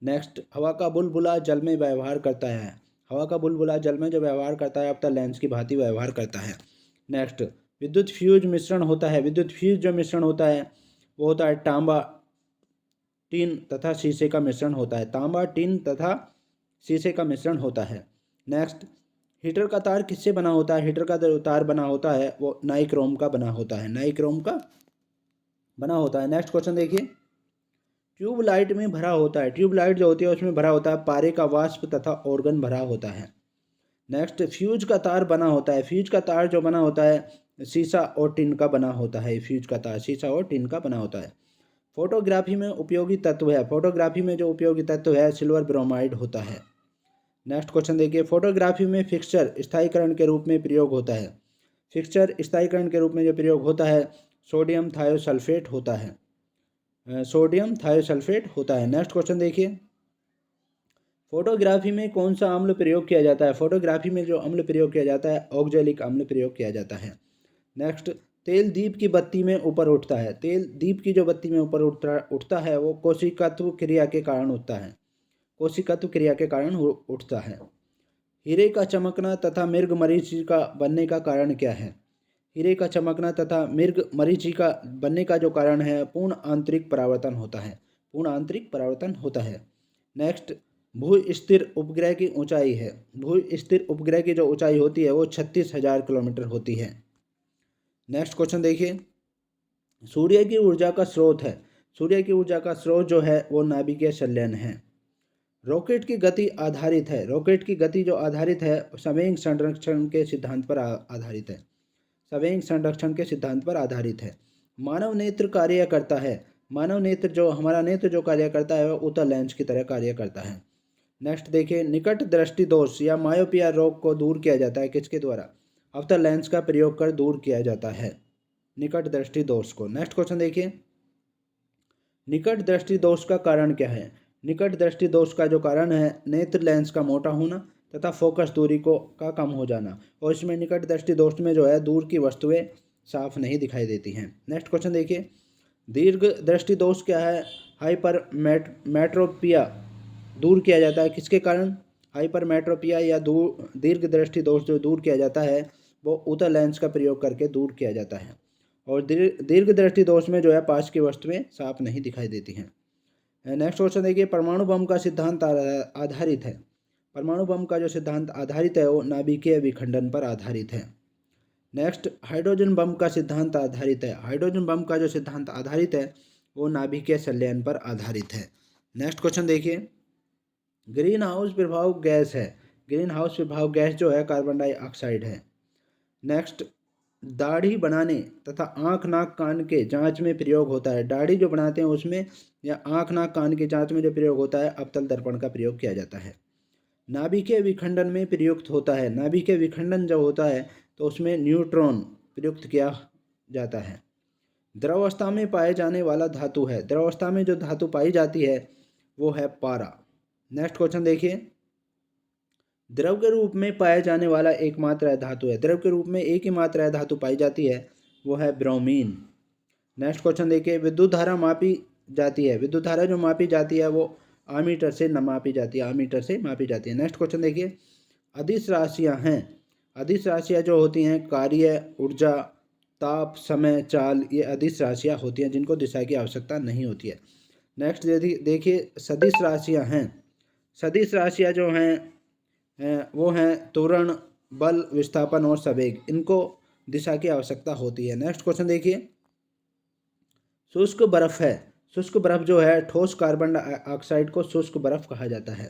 नेक्स्ट, हवा का बुलबुला जल में व्यवहार करता है, हवा का बुलबुला जल में जो व्यवहार करता है अवतल लेंस की भांति व्यवहार करता है। नेक्स्ट, विद्युत फ्यूज मिश्रण होता है, विद्युत फ्यूज जो मिश्रण होता है वो होता है तांबा, टीन तथा शीशे का मिश्रण होता है, तांबा, टीन तथा शीशे का मिश्रण होता है। नेक्स्ट, हीटर का तार किससे बना होता है? हीटर का जो तार बना होता है वो नाइक्रोम का बना होता है, नाइक्रोम का बना होता है। नेक्स्ट क्वेश्चन देखिए, ट्यूबलाइट में भरा होता है, ट्यूबलाइट जो होती है उसमें भरा होता है पारे का वाष्प तथा ऑर्गन भरा होता है। नेक्स्ट, फ्यूज का तार बना होता है, फ्यूज का तार जो बना होता है शीशा और टिन का बना होता है, फ्यूज का तार शीशा और टिन का बना होता है। फोटोग्राफी में उपयोगी तत्व है, फोटोग्राफी में जो उपयोगी तत्व है सिल्वर ब्रोमाइड होता है। नेक्स्ट क्वेश्चन देखिए, फोटोग्राफी में फिक्सचर स्थायीकरण के रूप में प्रयोग होता है, फिक्सचर स्थायीकरण के रूप में जो प्रयोग होता है सोडियम थायोसल्फेट होता है, सोडियम थायोसल्फेट होता है। नेक्स्ट क्वेश्चन देखिए, फोटोग्राफी में कौन सा अम्ल प्रयोग किया जाता है? फोटोग्राफी में जो अम्ल प्रयोग किया जाता है ऑक्जेलिक अम्ल प्रयोग किया जाता है। नेक्स्ट, तेल दीप की बत्ती में ऊपर उठता है। तेल दीप की जो बत्ती में ऊपर उठता है वो कोशिकत्व क्रिया के कारण उठता है। कोशिकत्व क्रिया के कारण उठता है। हीरे का चमकना तथा मृग मरीचिका बनने का कारण क्या है? हीरे का चमकना तथा मृग मरीचिका बनने का जो कारण है पूर्ण आंतरिक परावर्तन होता है। पूर्ण आंतरिक परावर्तन होता है। नेक्स्ट, भू स्थिर उपग्रह की ऊंचाई है। भू स्थिर उपग्रह की जो ऊंचाई होती है वो 36,000 किलोमीटर होती है। नेक्स्ट क्वेश्चन देखिए, सूर्य की ऊर्जा का स्रोत है। सूर्य की ऊर्जा का स्रोत जो है वो नाभिकीय संलयन है। रॉकेट की गति आधारित है। रॉकेट की गति जो आधारित है संवेग संरक्षण के सिद्धांत पर आधारित है। संवेग संरक्षण के सिद्धांत पर आधारित है। मानव नेत्र कार्य करता है। मानव नेत्र जो हमारा नेत्र जो कार्य करता है वह उत्तल लेंस की तरह कार्य करता है। नेक्स्ट देखिए, निकट दृष्टि दोष या मायोपिया रोग को दूर किया जाता है किसके द्वारा? अवतल लेंस का प्रयोग कर दूर किया जाता है निकट दृष्टि दोष को। नेक्स्ट क्वेश्चन देखिए, निकट दृष्टि दोष का कारण क्या है? निकट दृष्टि दोष का जो कारण है नेत्र लेंस का मोटा होना तथा फोकस दूरी को का कम हो जाना। और इसमें निकट दृष्टि दोष में जो है दूर की वस्तुएं साफ नहीं दिखाई देती हैं। नेक्स्ट क्वेश्चन देखिए, दीर्घ दृष्टि दोष क्या है? हाइपर मेट्रोपिया दूर किया जाता है किसके कारण? हाइपर मेट्रोपिया या दीर्घ दृष्टि दोष जो दूर किया जाता है वो उत्तल लेंस का प्रयोग करके दूर किया जाता है। और दीर्घ दृष्टि दोष में जो है पास की वस्तुएं साफ नहीं दिखाई देती हैं। नेक्स्ट क्वेश्चन देखिए, परमाणु बम का सिद्धांत आधारित है। परमाणु बम का जो सिद्धांत आधारित है वो नाभिकीय विखंडन पर आधारित है। नेक्स्ट, हाइड्रोजन बम का सिद्धांत आधारित है। हाइड्रोजन बम का जो सिद्धांत आधारित है वो नाभिकीय संलयन पर आधारित है। नेक्स्ट क्वेश्चन देखिए, ग्रीन हाउस प्रभाव गैस है। ग्रीन हाउस प्रभाव गैस जो है कार्बन डाइऑक्साइड है। नेक्स्ट, दाढ़ी बनाने तथा आँख नाक कान के जांच में प्रयोग होता है। दाढ़ी जो बनाते हैं उसमें या आँख नाक कान के जांच में जो प्रयोग होता है अवतल दर्पण का प्रयोग किया जाता है। नाभिकीय विखंडन में प्रयुक्त होता है। नाभिकीय विखंडन जब होता है तो उसमें न्यूट्रॉन प्रयुक्त किया जाता है। द्रवावस्था में पाए जाने वाला धातु है। द्रवावस्था में जो धातु पाई जाती है वो है पारा। नेक्स्ट क्वेश्चन देखिए, द्रव के रूप में पाए जाने वाला एकमात्र धातु है। द्रव के रूप में एक ही मात्रा धातु पाई जाती है वो है ब्रोमीन। नेक्स्ट क्वेश्चन देखिए, विद्युत धारा मापी जाती है। विद्युत धारा जो मापी जाती है वो आमीटर से न मापी जाती है। आमीटर से मापी जाती है। नेक्स्ट क्वेश्चन देखिए, अदिश राशियाँ हैं। अदिश राशियाँ जो होती हैं कार्य, ऊर्जा, ताप, समय, चाल, ये अदिश राशियाँ होती हैं जिनको दिशा की आवश्यकता नहीं होती है। नेक्स्ट देखिए, सदिश राशियाँ हैं। सदिश राशियाँ जो हैं वो हैं त्वरण, बल, विस्थापन और संवेग। इनको दिशा की आवश्यकता होती है। नेक्स्ट क्वेश्चन देखिए, शुष्क बर्फ है। शुष्क बर्फ जो है ठोस कार्बन डाइऑक्साइड को शुष्क बर्फ कहा जाता है।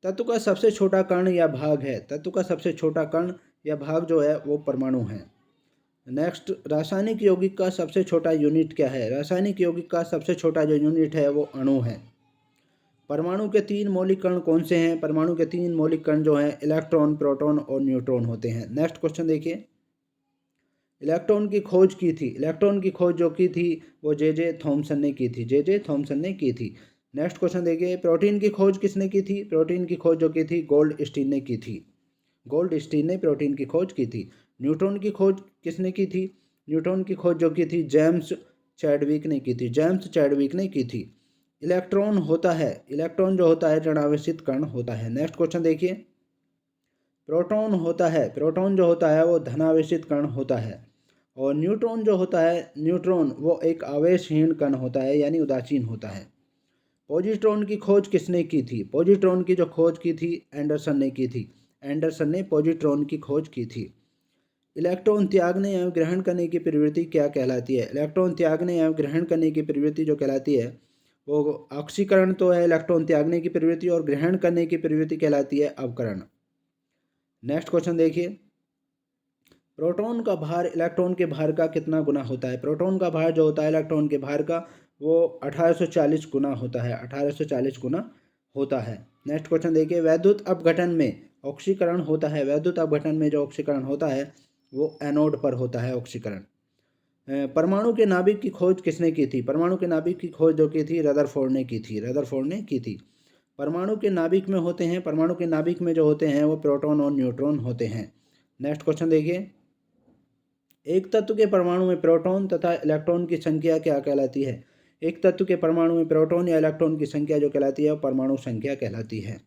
तत्व का सबसे छोटा कण या भाग है। तत्व का सबसे छोटा कण या भाग जो है वो परमाणु है। नेक्स्ट, रासायनिक यौगिक का सबसे छोटा यूनिट क्या है? रासायनिक यौगिक का सबसे छोटा जो यूनिट है वो अणु है। परमाणु के 3 मौलिक कण कौन से हैं? परमाणु के 3 मौलिक कण जो हैं इलेक्ट्रॉन, प्रोटॉन और न्यूट्रॉन होते हैं। नेक्स्ट क्वेश्चन देखिए, इलेक्ट्रॉन की खोज की थी। इलेक्ट्रॉन की खोज जो की थी वो जे थॉमसन ने की थी। जे थॉमसन ने की थी। नेक्स्ट क्वेश्चन देखिए, प्रोटीन की खोज किसने की थी? प्रोटीन की खोज जो की थी गोल्ड स्टीन ने की थी। गोल्ड स्टीन ने प्रोटीन की खोज की थी। न्यूट्रॉन की खोज किसने की थी? न्यूट्रॉन की खोज जो की थी जेम्स चैडविक ने की थी। जेम्स चैडविक ने की थी। इलेक्ट्रॉन होता है, इलेक्ट्रॉन जो होता है ऋणावेशित कण होता है। नेक्स्ट क्वेश्चन देखिए, प्रोटॉन होता है। प्रोटॉन जो होता है वो धनावेशित कण होता है। और न्यूट्रॉन जो होता है, न्यूट्रॉन वो एक आवेशहीन कण होता है यानी उदासीन होता है। पॉजिट्रॉन की खोज किसने की थी? पॉजिट्रॉन की जो खोज की थी एंडरसन ने की थी। एंडरसन ने पॉजिट्रॉन की खोज की थी। इलेक्ट्रॉन त्यागने एवं ग्रहण करने की प्रवृत्ति क्या कहलाती है? इलेक्ट्रॉन त्यागने एवं ग्रहण करने की प्रवृत्ति जो कहलाती है वो ऑक्सीकरण तो है इलेक्ट्रॉन त्यागने की प्रवृत्ति, और ग्रहण करने की प्रवृत्ति कहलाती है अवकरण। नेक्स्ट क्वेश्चन देखिए, प्रोटॉन का भार इलेक्ट्रॉन के भार का कितना गुना होता है? प्रोटॉन का भार जो होता है इलेक्ट्रॉन के भार का वो 1840 गुना होता है। 1840 गुना होता है। नेक्स्ट क्वेश्चन देखिए, वैद्युत अपघटन में ऑक्सीकरण होता है। वैद्युत अपघटन में जो ऑक्सीकरण होता है वो एनोड पर होता है ऑक्सीकरण। परमाणु के नाभिक की खोज किसने की थी? परमाणु के नाभिक की खोज जो की थी रदरफोर्ड ने की थी। रदरफोर्ड ने की थी। परमाणु के नाभिक में होते हैं, परमाणु के नाभिक में जो होते हैं वो प्रोटॉन और न्यूट्रॉन होते हैं। नेक्स्ट क्वेश्चन देखिए, एक तत्व के परमाणु में प्रोटॉन तथा इलेक्ट्रॉन की संख्या क्या कहलाती है? एक तत्व के परमाणु में प्रोटॉन या इलेक्ट्रॉन की संख्या जो कहलाती है वो परमाणु संख्या कहलाती है।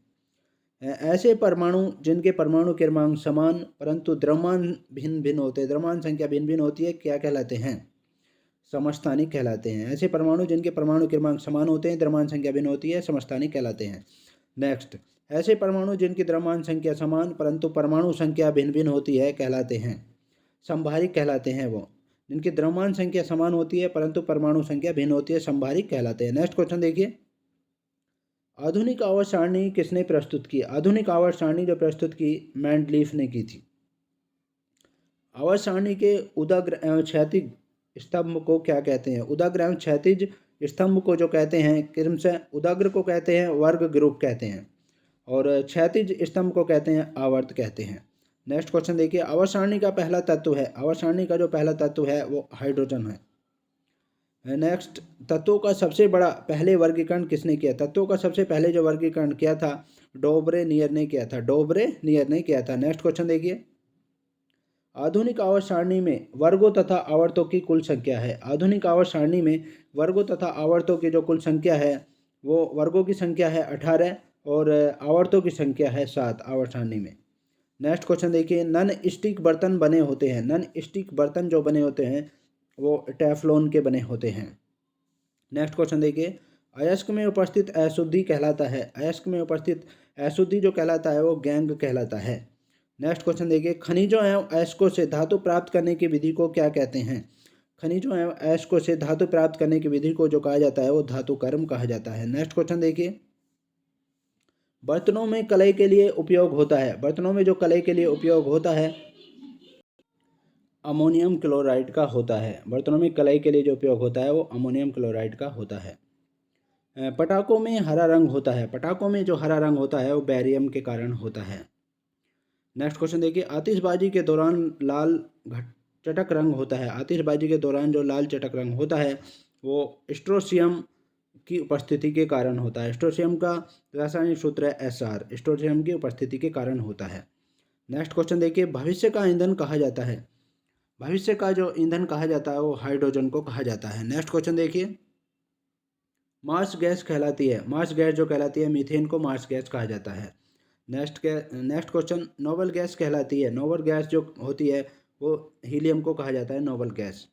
ऐसे परमाणु जिनके परमाणु क्रमांक समान परंतु द्रव्यमान भिन्न भिन्न होते हैं, द्रव्यमान संख्या भिन्न भिन्न होती है, क्या कहलाते हैं? समस्थानिक कहलाते हैं। ऐसे परमाणु जिनके परमाणु क्रमांक समान होते हैं, द्रव्यमान संख्या भिन्न होती है, समस्थानिक कहलाते हैं। नेक्स्ट, ऐसे परमाणु जिनकी द्रव्यमान संख्या समान परंतु परमाणु संख्या भिन्न भिन्न होती है कहलाते हैं संभारिक कहलाते हैं। वो जिनकी द्रव्यमान संख्या समान होती है परंतु परमाणु संख्या भिन्न होती है, संभारिक कहलाते हैं। नेक्स्ट क्वेश्चन देखिए, आधुनिक आवर्त सारणी किसने प्रस्तुत की? आधुनिक आवर्त सारणी जो प्रस्तुत की मेंडलीफ ने की थी। आवर्त सारणी के उदाग्र एवं क्षैतिज स्तंभ को क्या कहते हैं? उदाग्र एवं क्षैतिज स्तंभ को जो कहते हैं क्रमशः उदाग्र को कहते हैं वर्ग ग्रुप कहते हैं और क्षैतिज स्तंभ को कहते हैं आवर्त कहते हैं। नेक्स्ट क्वेश्चन देखिए, आवर्त सारणी का पहला तत्व है, आवर्त सारणी का जो पहला तत्व है वो हाइड्रोजन है। नेक्स्ट, तत्वों का सबसे बड़ा पहले वर्गीकरण किसने किया? तत्वों का सबसे पहले जो वर्गीकरण किया था डोबरेनियर ने किया था, डोबरेनियर ने किया था। नेक्स्ट क्वेश्चन देखिए, आधुनिक आवर्त सारणी में वर्गों तथा आवर्तों की कुल संख्या है। आधुनिक आवर्त सारणी में वर्गों तथा आवर्तों की जो कुल संख्या है वो वर्गों की संख्या है 18 और आवर्तों की संख्या है 7 आवर्त सारणी में। नेक्स्ट क्वेश्चन देखिए, नन स्टिक बर्तन बने होते हैं, नन स्टिक बर्तन जो बने होते हैं वो टेफ्लॉन के बने होते हैं। नेक्स्ट क्वेश्चन देखिए, अयस्क में उपस्थित अशुद्धि कहलाता है, अयस्क में उपस्थित अशुद्धि जो कहलाता है वो गैंग कहलाता है। नेक्स्ट क्वेश्चन देखिए, खनिजों एवं अयस्कों से धातु प्राप्त करने की विधि को क्या कहते हैं? खनिजों एवं अयस्कों से धातु प्राप्त करने की विधि को जो कहा जाता है वो धातु कर्म कहा जाता है। नेक्स्ट क्वेश्चन देखिए, बर्तनों में कलई के लिए उपयोग होता है, बर्तनों में जो कलई के लिए उपयोग होता है अमोनियम क्लोराइड का होता है। बर्तनों में कलई के लिए जो उपयोग होता है वो अमोनियम क्लोराइड का होता है। पटाखों में हरा रंग होता है, पटाखों में जो हरा रंग होता है वो बेरियम के कारण होता है। नेक्स्ट क्वेश्चन देखिए, आतिशबाजी के दौरान लाल चटक रंग होता है, आतिशबाजी के दौरान जो लाल चटक रंग होता है वो स्ट्रोशियम की उपस्थिति के कारण होता है। स्ट्रोशियम का रासायनिक सूत्र है SR, स्ट्रोशियम की उपस्थिति के कारण होता है। नेक्स्ट क्वेश्चन देखिए, भविष्य का ईंधन कहा जाता है, भविष्य का जो ईंधन कहा जाता है वो हाइड्रोजन को कहा जाता है। नेक्स्ट क्वेश्चन देखिए, मार्स गैस कहलाती है, मार्स गैस जो कहलाती है मीथेन को मार्स गैस कहा जाता है। नेक्स्ट क्वेश्चन, नोबल गैस कहलाती है, नोबल गैस जो होती है वो हीलियम को कहा जाता है नोबल गैस।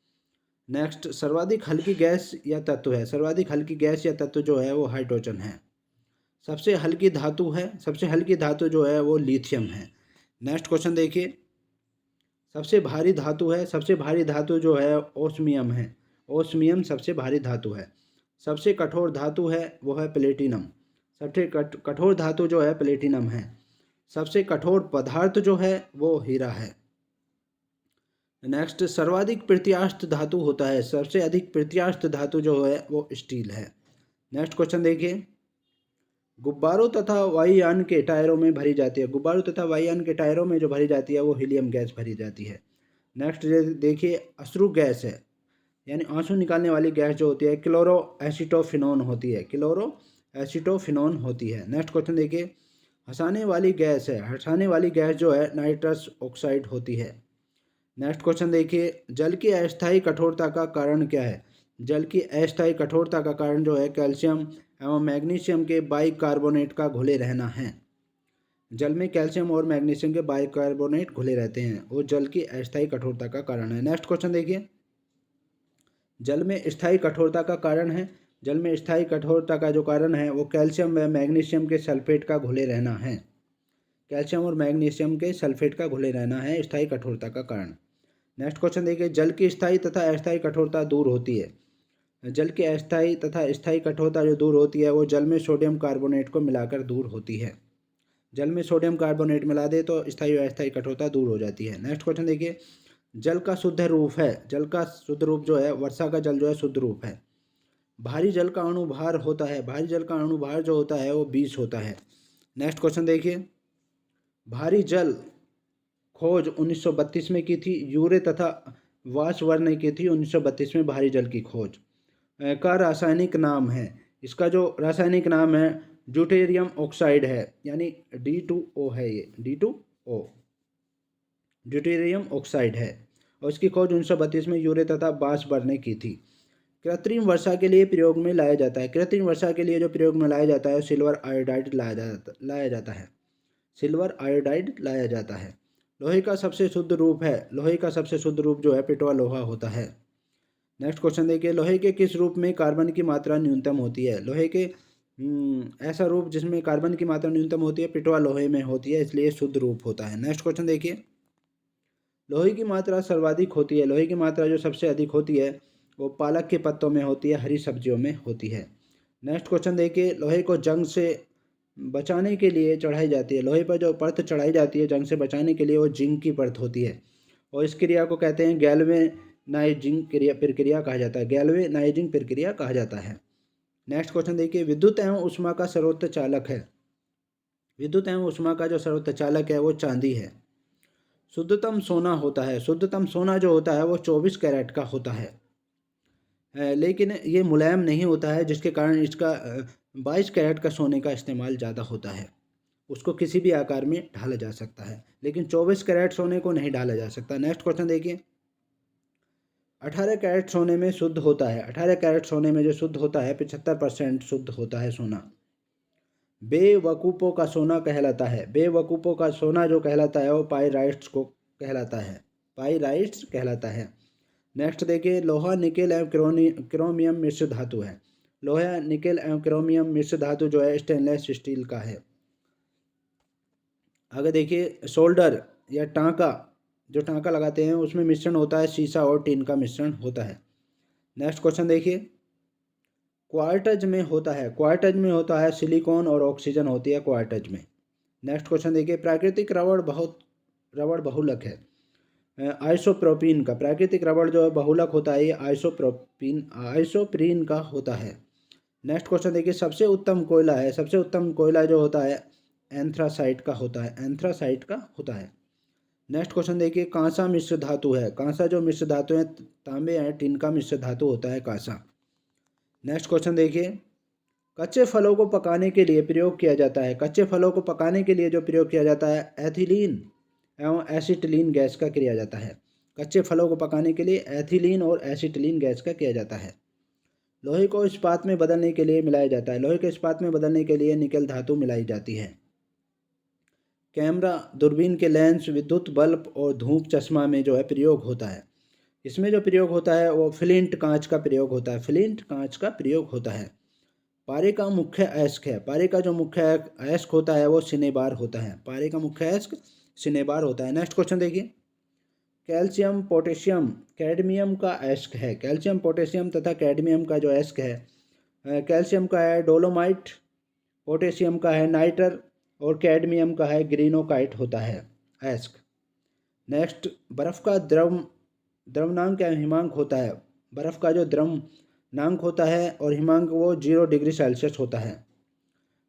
नेक्स्ट, सर्वाधिक हल्की गैस या तत्व है, सर्वाधिक हल्की गैस या तत्व जो है वो हाइड्रोजन है। सबसे हल्की धातु है, सबसे हल्की धातु जो है वो लिथियम है। नेक्स्ट क्वेश्चन देखिए, सबसे भारी धातु है, सबसे भारी धातु जो है ओस्मियम है, ओस्मियम सबसे भारी धातु है। सबसे कठोर धातु है वो है प्लेटिनम, सबसे कठोर धातु जो है प्लेटिनम है। सबसे कठोर पदार्थ जो है वो हीरा है। नेक्स्ट, सर्वाधिक प्रत्यास्थ धातु होता है, सबसे अधिक प्रत्यास्थ धातु जो है वो स्टील है। नेक्स्ट क्वेश्चन देखिए, गुब्बारों तथा वायुयान के टायरों में भरी जाती है, गुब्बारों तथा वायुयान के टायरों में जो भरी जाती है वो हीलियम गैस भरी जाती है। नेक्स्ट देखिए, अश्रु गैस है यानी आंसू निकालने वाली गैस जो होती है क्लोरो एसिटोफिनोन होती है, क्लोरो एसिटोफिनोन होती है। नेक्स्ट क्वेश्चन देखिए, हंसाने वाली गैस है, हंसाने वाली गैस जो है नाइट्रस ऑक्साइड होती है। नेक्स्ट क्वेश्चन देखिए, जल की अस्थायी कठोरता का कारण क्या है? जल की अस्थायी कठोरता का कारण जो है कैल्शियम एवं मैग्नीशियम के बाइकार्बोनेट का घुले रहना है। जल में कैल्शियम और मैग्नीशियम के बाइकार्बोनेट घुले रहते हैं, वो जल की अस्थायी कठोरता का कारण है। नेक्स्ट क्वेश्चन देखिए, जल में स्थायी कठोरता का कारण है, जल में स्थायी कठोरता का जो कारण है वो कैल्शियम व मैग्नीशियम के सल्फेट का घुले रहना है, कैल्शियम और मैग्नीशियम के सल्फेट का घुले रहना है स्थायी कठोरता का कारण। नेक्स्ट क्वेश्चन देखिए, जल की स्थायी तथा अस्थायी कठोरता दूर होती है, जल की अस्थायी तथा स्थायी कठोरता जो दूर होती है वो जल में सोडियम कार्बोनेट को मिलाकर दूर होती है। जल में सोडियम कार्बोनेट मिला दे तो स्थायी व अस्थायी कठोरता दूर हो जाती है। नेक्स्ट क्वेश्चन देखिए, जल का शुद्ध रूप है, जल का शुद्ध रूप जो है वर्षा का जल जो है शुद्ध रूप है। भारी जल का अणुभार होता है, भारी जल का अणुभार जो होता है वो 20 होता है। नेक्स्ट क्वेश्चन देखिए, भारी जल खोज 1932 में की थी, यूरे तथा वाशवर्न ने की थी 1932 में भारी जल की खोज। का रासायनिक नाम है, इसका जो रासायनिक नाम है ड्यूटेरियम ऑक्साइड है, यानी D2O है, ये D2O ड्यूटेरियम ऑक्साइड है। और इसकी खोज 1932 में यूरे तथा बासबर ने की थी। कृत्रिम वर्षा के लिए प्रयोग में लाया जाता है। कृत्रिम वर्षा के लिए जो प्रयोग में लाया जाता है सिल्वर आयोडाइड लाया जाता है। सिल्वर आयोडाइड लाया जाता है। लोहे का सबसे शुद्ध रूप है, लोहे का सबसे शुद्ध रूप जो है पिटवा लोहा होता है। नेक्स्ट क्वेश्चन देखिए, लोहे के किस रूप में कार्बन की मात्रा न्यूनतम होती है? लोहे के ऐसा रूप जिसमें कार्बन की मात्रा न्यूनतम होती है पिटवा लोहे में होती है, इसलिए शुद्ध रूप होता है। नेक्स्ट क्वेश्चन देखिए, लोहे की मात्रा सर्वाधिक होती है। लोहे की मात्रा जो सबसे अधिक होती है वो पालक के पत्तों में होती है, हरी सब्जियों में होती है। नेक्स्ट क्वेश्चन देखिए, लोहे को जंग से बचाने के लिए चढ़ाई जाती है। लोहे पर जो परत चढ़ाई जाती है जंग से बचाने के लिए वो जिंक की परत होती है, और इस क्रिया को कहते हैं गैल्वेनाइजिंग प्रक्रिया कहा जाता है। गैल्वेनाइजिंग प्रक्रिया कहा जाता है। नेक्स्ट क्वेश्चन देखिए, विद्युत एवं ऊष्मा का सर्वोच्च चालक है। विद्युत एवं ऊष्मा का जो सर्वोच्च चालक है वो चांदी है। शुद्धतम सोना होता है। शुद्धतम सोना जो होता है वो 24 कैरेट का होता है, लेकिन ये मुलायम नहीं होता है, जिसके कारण इसका 22 कैरेट का सोने का इस्तेमाल ज़्यादा होता है। उसको किसी भी आकार में ढाला जा सकता है, लेकिन 24 कैरेट सोने को नहीं ढाला जा सकता। नेक्स्ट क्वेश्चन देखिए, 18 कैरेट सोने में शुद्ध होता है। 18 कैरेट सोने में जो शुद्ध होता है 75% शुद्ध होता है सोना। बेवकूफ़ों का सोना कहलाता है। बेवकूफ़ों का सोना जो कहलाता है वो पाइराइट्स को कहलाता है, पाइराइट्स कहलाता है। नेक्स्ट देखिए, लोहा निकेल एवं क्रोमियम मिश्र धातु है। लोहा निकेल एवं क्रोमियम मिश्र धातु जो है स्टेनलेस स्टील का है। आगे देखिए, सोल्डर या टांका, जो टांका लगाते हैं उसमें मिश्रण होता है सीसा और टीन का मिश्रण होता है। नेक्स्ट क्वेश्चन देखिए, क्वार्टज में होता है। क्वार्टज में होता है सिलिकॉन और ऑक्सीजन होती है क्वार्टज में। नेक्स्ट क्वेश्चन देखिए, प्राकृतिक रबड़ बहुलक है। आइसोप्रोपीन का, प्राकृतिक रबड़ जो है बहुलक होता है, ये आइसोप्रीन का होता है। नेक्स्ट क्वेश्चन देखिए, सबसे उत्तम कोयला है। सबसे उत्तम कोयला जो होता है एंथ्रासाइट का होता है, एंथ्रासाइट का होता है। नेक्स्ट क्वेश्चन देखिए, कांसा मिश्र धातु है। कांसा जो मिश्र धातु है तांबे या टिन का मिश्र धातु होता है कांसा। नेक्स्ट क्वेश्चन देखिए, कच्चे फलों को पकाने के लिए प्रयोग किया जाता है। कच्चे फलों को पकाने के लिए जो प्रयोग किया जाता है एथिलीन एवं एसिटिलीन गैस का किया जाता है। कच्चे फलों को पकाने के लिए एथिलीन और एसिटिलीन गैस का किया जाता है। लोहे को इस्पात में बदलने के लिए मिलाया जाता है। लोहे के इस्पात में बदलने के लिए निकेल धातु मिलाई जाती है। कैमरा, दूरबीन के लेंस, विद्युत बल्ब और धूप चश्मा में जो है प्रयोग होता है। इसमें जो प्रयोग होता है वो फ्लिंट कांच का प्रयोग होता है। फ्लिंट कांच का प्रयोग होता है। पारे का मुख्य अयस्क है। पारे का जो मुख्य अयस्क होता है वो सिनेबार होता है। पारे का मुख्य अयस्क सिनेबार होता है। नेक्स्ट क्वेश्चन देखिए, कैल्शियम पोटेशियम कैडमियम का अयस्क है। कैल्शियम पोटेशियम तथा कैडमियम का जो अयस्क है, कैल्शियम का है डोलोमाइट, पोटेशियम का है नाइटर और कैडमियम का है ग्रीनोकाइट होता है अयस्क। नेक्स्ट, बर्फ़ का द्रवनांक या हिमांक होता है। बर्फ़ का जो द्रवनांक होता है और हिमांक वो 0 डिग्री सेल्सियस होता है।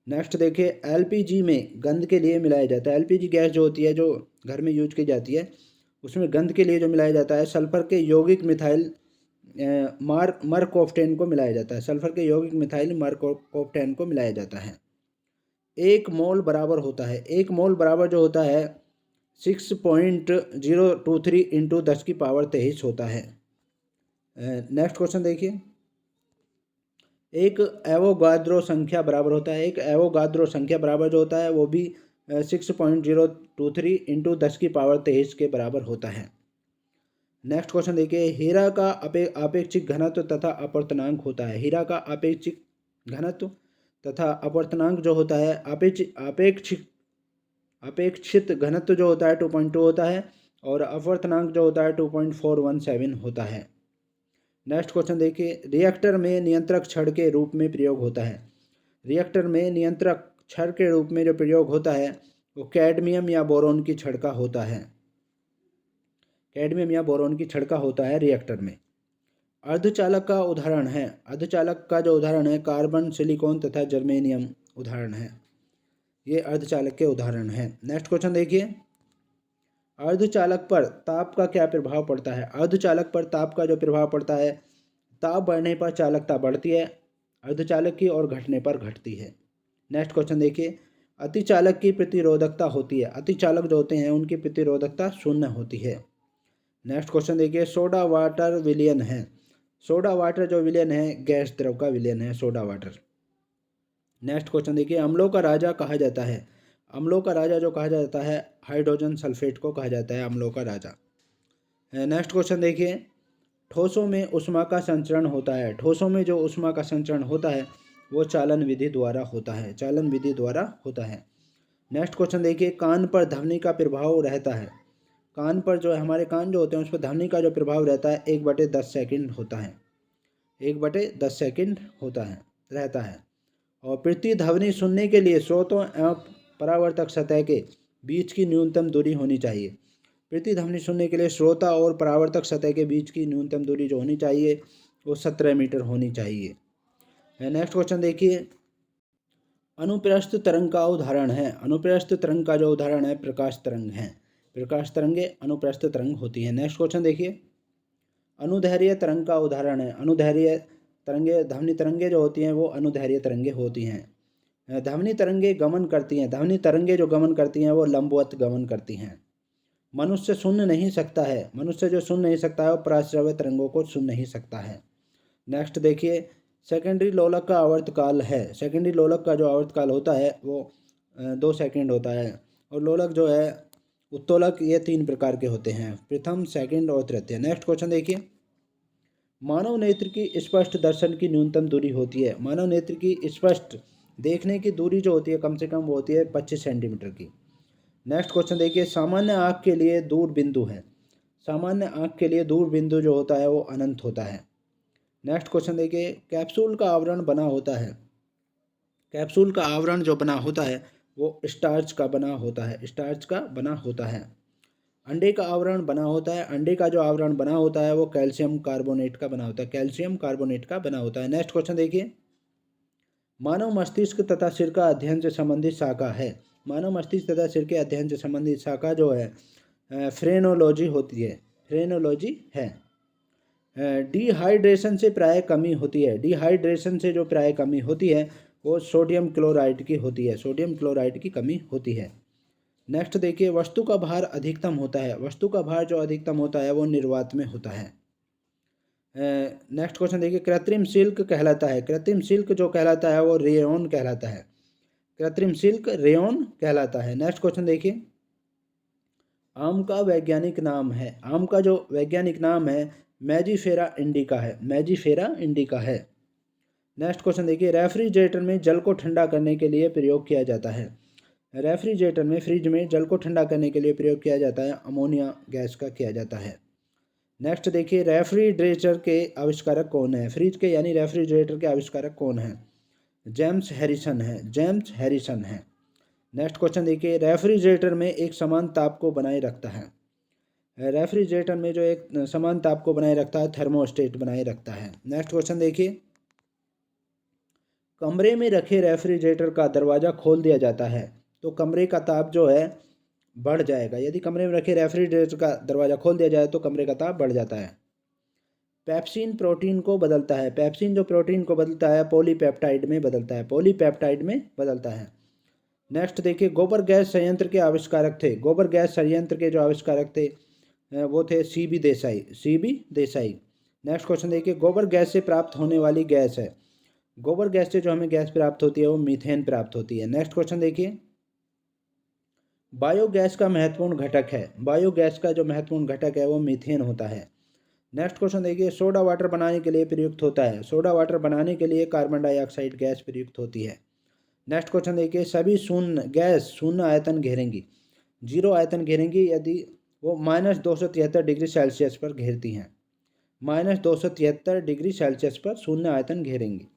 नेक्स्ट देखिए, एलपीजी में गंध के लिए मिलाया जाता है। एलपीजी गैस जो होती है जो घर में यूज की जाती है उसमें गंध के लिए जो मिलाया जाता है सल्फर के यौगिक मिथाइल मरकोप्टेन को मिलाया जाता है। सल्फर के यौगिक मिथाइल मरकोप्टेन को मिलाया जाता है। 1 मोल बराबर होता है, 1 मोल बराबर जो होता है 6.023 इंटू 10⁻23 होता है। नेक्स्ट क्वेश्चन देखिए, एक एवोगाद्रो संख्या बराबर होता है। एक एवोगाद्रो संख्या बराबर जो होता है वो भी 6.023 इंटू 10⁻23 के बराबर होता है। नेक्स्ट क्वेश्चन देखिए, हीरा का आपेक्षिक घनत्व तथा अपवर्तनांक होता है। हीरा का आपेक्षिक घनत्व तथा अपवर्तनांक जो होता है अपेक्षित घनत्व जो होता है 2.2 होता है और अपवर्तनांक जो होता है 2.417 होता है। नेक्स्ट क्वेश्चन देखिए, रिएक्टर में नियंत्रक छड़ के रूप में प्रयोग होता है। रिएक्टर में नियंत्रक छड़ के रूप में जो प्रयोग होता है वो कैडमियम या बोरोन की छड़ का होता है। कैडमियम या बोरोन की छड़ का होता है रिएक्टर में। अर्धचालक का उदाहरण है। अर्धचालक का जो उदाहरण है कार्बन, सिलिकॉन तथा जर्मेनियम उदाहरण है। ये अर्धचालक के उदाहरण हैं। नेक्स्ट क्वेश्चन देखिए, अर्धचालक पर ताप का क्या प्रभाव पड़ता है। अर्धचालक पर ताप का जो प्रभाव पड़ता है, ताप बढ़ने पर चालकता बढ़ती है अर्धचालक की और घटने पर घटती है। नेक्स्ट क्वेश्चन देखिए, अतिचालक की प्रतिरोधकता होती है, अतिचालक जो होते हैं उनकी प्रतिरोधकता शून्य होती है। नेक्स्ट क्वेश्चन देखिए, सोडा वाटर विलयन है, सोडा वाटर जो विलयन है गैस द्रव का विलयन है सोडा वाटर। नेक्स्ट क्वेश्चन देखिए, अम्लों का राजा कहा जाता है, अम्लों का राजा जो कहा जाता है हाइड्रोजन सल्फेट को कहा जाता है अम्लों का राजा। नेक्स्ट क्वेश्चन देखिए, ठोसों में ऊष्मा का संचरण होता है, ठोसों में जो ऊष्मा का संचरण होता है वो चालन विधि द्वारा होता है, चालन विधि द्वारा होता है। नेक्स्ट क्वेश्चन देखिए, कान पर ध्वनि का प्रभाव रहता है, कान पर जो है हमारे कान जो होते हैं उस पर ध्वनि का जो प्रभाव रहता है 1/10 सेकंड होता है, 1/10 सेकंड होता है रहता है। और प्रतिध्वनि सुनने के लिए स्रोतों एवं परावर्तक सतह के बीच की न्यूनतम दूरी होनी चाहिए, प्रतिध्वनि सुनने के लिए श्रोता और परावर्तक सतह के बीच की न्यूनतम दूरी जो होनी चाहिए वो 17 मीटर होनी चाहिए। नेक्स्ट क्वेश्चन देखिए, अनुप्रस्थ तरंग का उदाहरण है, अनुप्रस्थ तरंग का जो उदाहरण है प्रकाश तरंग है, प्रकाश तरंगे अनुप्रस्थ तरंग होती है। नेक्स्ट क्वेश्चन देखिए, अनुदैर्घ्य तरंग का उदाहरण है, अनुदैर्घ्य तरंगे ध्वनि तरंगे जो होती हैं वो अनुदैर्घ्य तरंगे होती हैं। ध्वनि तरंगे गमन करती हैं, ध्वनि तरंगे जो गमन करती हैं वो लंबवत गमन करती हैं। मनुष्य सुन नहीं सकता है, मनुष्य जो सुन नहीं सकता है वो पराश्रव्य तरंगों को सुन नहीं सकता है। नेक्स्ट देखिए, सेकेंडरी लोलक का आवर्तकाल है, सेकेंडरी लोलक का जो आवर्तकाल होता है वो 2 सेकंड होता है। और लोलक जो है उत्तोलक ये 3 प्रकार के होते हैं, प्रथम सेकंड और तृतीय। नेक्स्ट क्वेश्चन देखिए, मानव नेत्र की स्पष्ट दर्शन की न्यूनतम दूरी होती है, मानव नेत्र की स्पष्ट देखने की दूरी जो होती है कम से कम वो होती है 25 सेंटीमीटर की। नेक्स्ट क्वेश्चन देखिए, सामान्य आँख के लिए दूर बिंदु है, सामान्य आँख के लिए दूर बिंदु जो होता है वो अनंत होता है। नेक्स्ट क्वेश्चन देखिए, कैप्सूल का आवरण बना होता है, कैप्सूल का आवरण जो बना होता है वो स्टार्च का बना होता है, स्टार्च का बना होता है। अंडे का आवरण बना होता है, अंडे का जो आवरण बना होता है वो कैल्शियम कार्बोनेट का बना होता है, कैल्शियम कार्बोनेट का बना होता है। नेक्स्ट क्वेश्चन देखिए, मानव मस्तिष्क तथा सिर का अध्ययन से संबंधित शाखा है, मानव मस्तिष्क तथा सिर के अध्ययन से संबंधित शाखा जो है फ्रेनोलॉजी होती है, फ्रेनोलॉजी है। डिहाइड्रेशन से प्राय कमी होती है, डिहाइड्रेशन से जो प्राय कमी होती है वो सोडियम क्लोराइड की होती है, सोडियम क्लोराइड की कमी होती है। नेक्स्ट देखिए, वस्तु का भार अधिकतम होता है, वस्तु का भार जो अधिकतम होता है वो निर्वात में होता है। नेक्स्ट क्वेश्चन देखिए, कृत्रिम सिल्क कहलाता है, कृत्रिम सिल्क जो कहलाता है वो रेयॉन कहलाता है, कृत्रिम सिल्क रेयॉन कहलाता है। नेक्स्ट क्वेश्चन देखिए, आम का वैज्ञानिक नाम है, आम का जो वैज्ञानिक नाम है मैजीफेरा इंडिका है, मैजीफेरा इंडिका है। नेक्स्ट क्वेश्चन देखिए, रेफ्रिजरेटर में जल को ठंडा करने के लिए प्रयोग किया जाता है, रेफ्रिजरेटर में फ्रिज में जल को ठंडा करने के लिए प्रयोग किया जाता है अमोनिया गैस का किया जाता है। नेक्स्ट देखिए, रेफ्रिजरेटर के आविष्कारक कौन है, फ्रिज के यानी रेफ्रिजरेटर के आविष्कारक कौन है, जेम्स हैरिसन है, जेम्स हैरिसन है। नेक्स्ट क्वेश्चन देखिए, रेफ्रिजरेटर में एक समान ताप को बनाए रखता है, रेफ्रिजरेटर में जो एक समान ताप को बनाए रखता है थर्मोस्टेट बनाए रखता है। नेक्स्ट क्वेश्चन देखिए, कमरे में रखे रेफ्रिजरेटर का दरवाज़ा खोल दिया जाता है तो कमरे का ताप जो है बढ़ जाएगा, यदि कमरे में रखे रेफ्रिजरेटर का दरवाज़ा खोल दिया जाए तो कमरे का ताप बढ़ जाता है। पेप्सिन प्रोटीन को बदलता है, पेप्सिन जो प्रोटीन को बदलता है पॉलीपेप्टाइड में बदलता है, पॉलीपेप्टाइड में बदलता है। नेक्स्ट देखिए, गोबर गैस संयंत्र के आविष्कारक थे, गोबर गैस संयंत्र के जो आविष्कारक थे वो थे CB Desai, CB Desai. Next question देखिए, गोबर गैस से प्राप्त होने वाली गैस है, गोबर गैस से जो हमें गैस प्राप्त होती है वो मीथेन प्राप्त होती है। नेक्स्ट क्वेश्चन देखिए, बायोगैस का महत्वपूर्ण घटक है, बायोगैस का जो महत्वपूर्ण घटक है वो मीथेन होता है। नेक्स्ट क्वेश्चन देखिए, सोडा वाटर बनाने के लिए प्रयुक्त होता है, सोडा वाटर बनाने के लिए कार्बन डाइऑक्साइड गैस प्रयुक्त होती है। नेक्स्ट क्वेश्चन देखिए, सभी शून्य गैस शून्य आयतन घेरेंगी, जीरो आयतन घेरेंगी यदि वो -273 डिग्री सेल्सियस पर घेरती हैं, -273 डिग्री सेल्सियस पर शून्य आयतन घेरेंगी।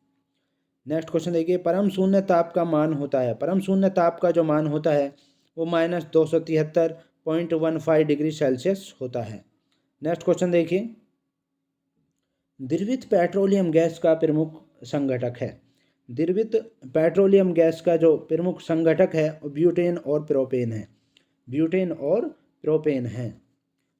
नेक्स्ट क्वेश्चन देखिए, परम शून्य ताप का मान होता है, परम शून्य ताप का जो मान होता है वो -273.15 डिग्री सेल्सियस होता है। नेक्स्ट क्वेश्चन देखिए, द्रवित पेट्रोलियम गैस का प्रमुख संघटक है, द्रवित पेट्रोलियम गैस का जो प्रमुख संघटक है वो ब्यूटेन और प्रोपेन है, ब्यूटेन और प्रोपेन है।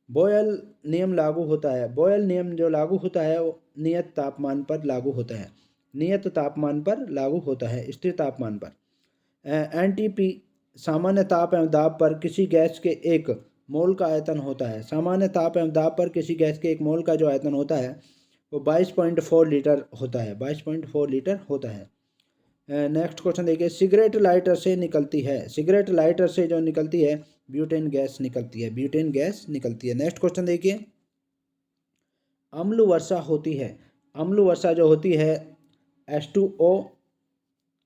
बॉयल नियम लागू होता है, बॉयल नियम जो लागू होता है वो नियत तापमान पर लागू होता है, नियत तापमान पर लागू होता है, स्थिर तापमान पर। एनटीपी सामान्य ताप एवं दाब पर किसी गैस के एक मोल का आयतन होता है। सामान्य ताप एवं दाब पर किसी गैस के एक मोल का जो आयतन होता है वो 22.4 लीटर होता है। 22.4 लीटर होता है। नेक्स्ट क्वेश्चन देखिए, सिगरेट लाइटर से निकलती है, सिगरेट लाइटर से जो निकलती है ब्यूटेन गैस निकलती है, ब्यूटेन गैस निकलती है। नेक्स्ट क्वेश्चन देखिए, अम्ल वर्षा होती है, अम्ल वर्षा जो होती है H2O,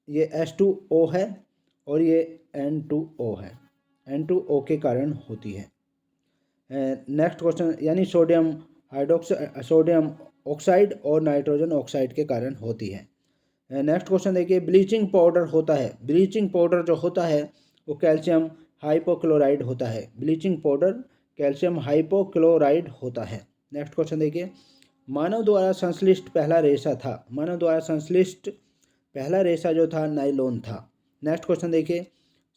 ये H2O है और ये N2O है, N2O के कारण होती है। नेक्स्ट क्वेश्चन, यानी सोडियम ऑक्साइड और नाइट्रोजन ऑक्साइड के कारण होती है। नेक्स्ट क्वेश्चन देखिए, ब्लीचिंग पाउडर होता है, ब्लीचिंग पाउडर जो होता है वो कैल्शियम हाइपोक्लोराइड होता है, ब्लीचिंग पाउडर कैल्शियम हाइपोक्लोराइड होता है। नेक्स्ट क्वेश्चन देखिए, मानव द्वारा संश्लिष्ट पहला रेशा था, मानव द्वारा संश्लिष्ट पहला रेशा जो था नायलॉन था। नेक्स्ट क्वेश्चन देखिए,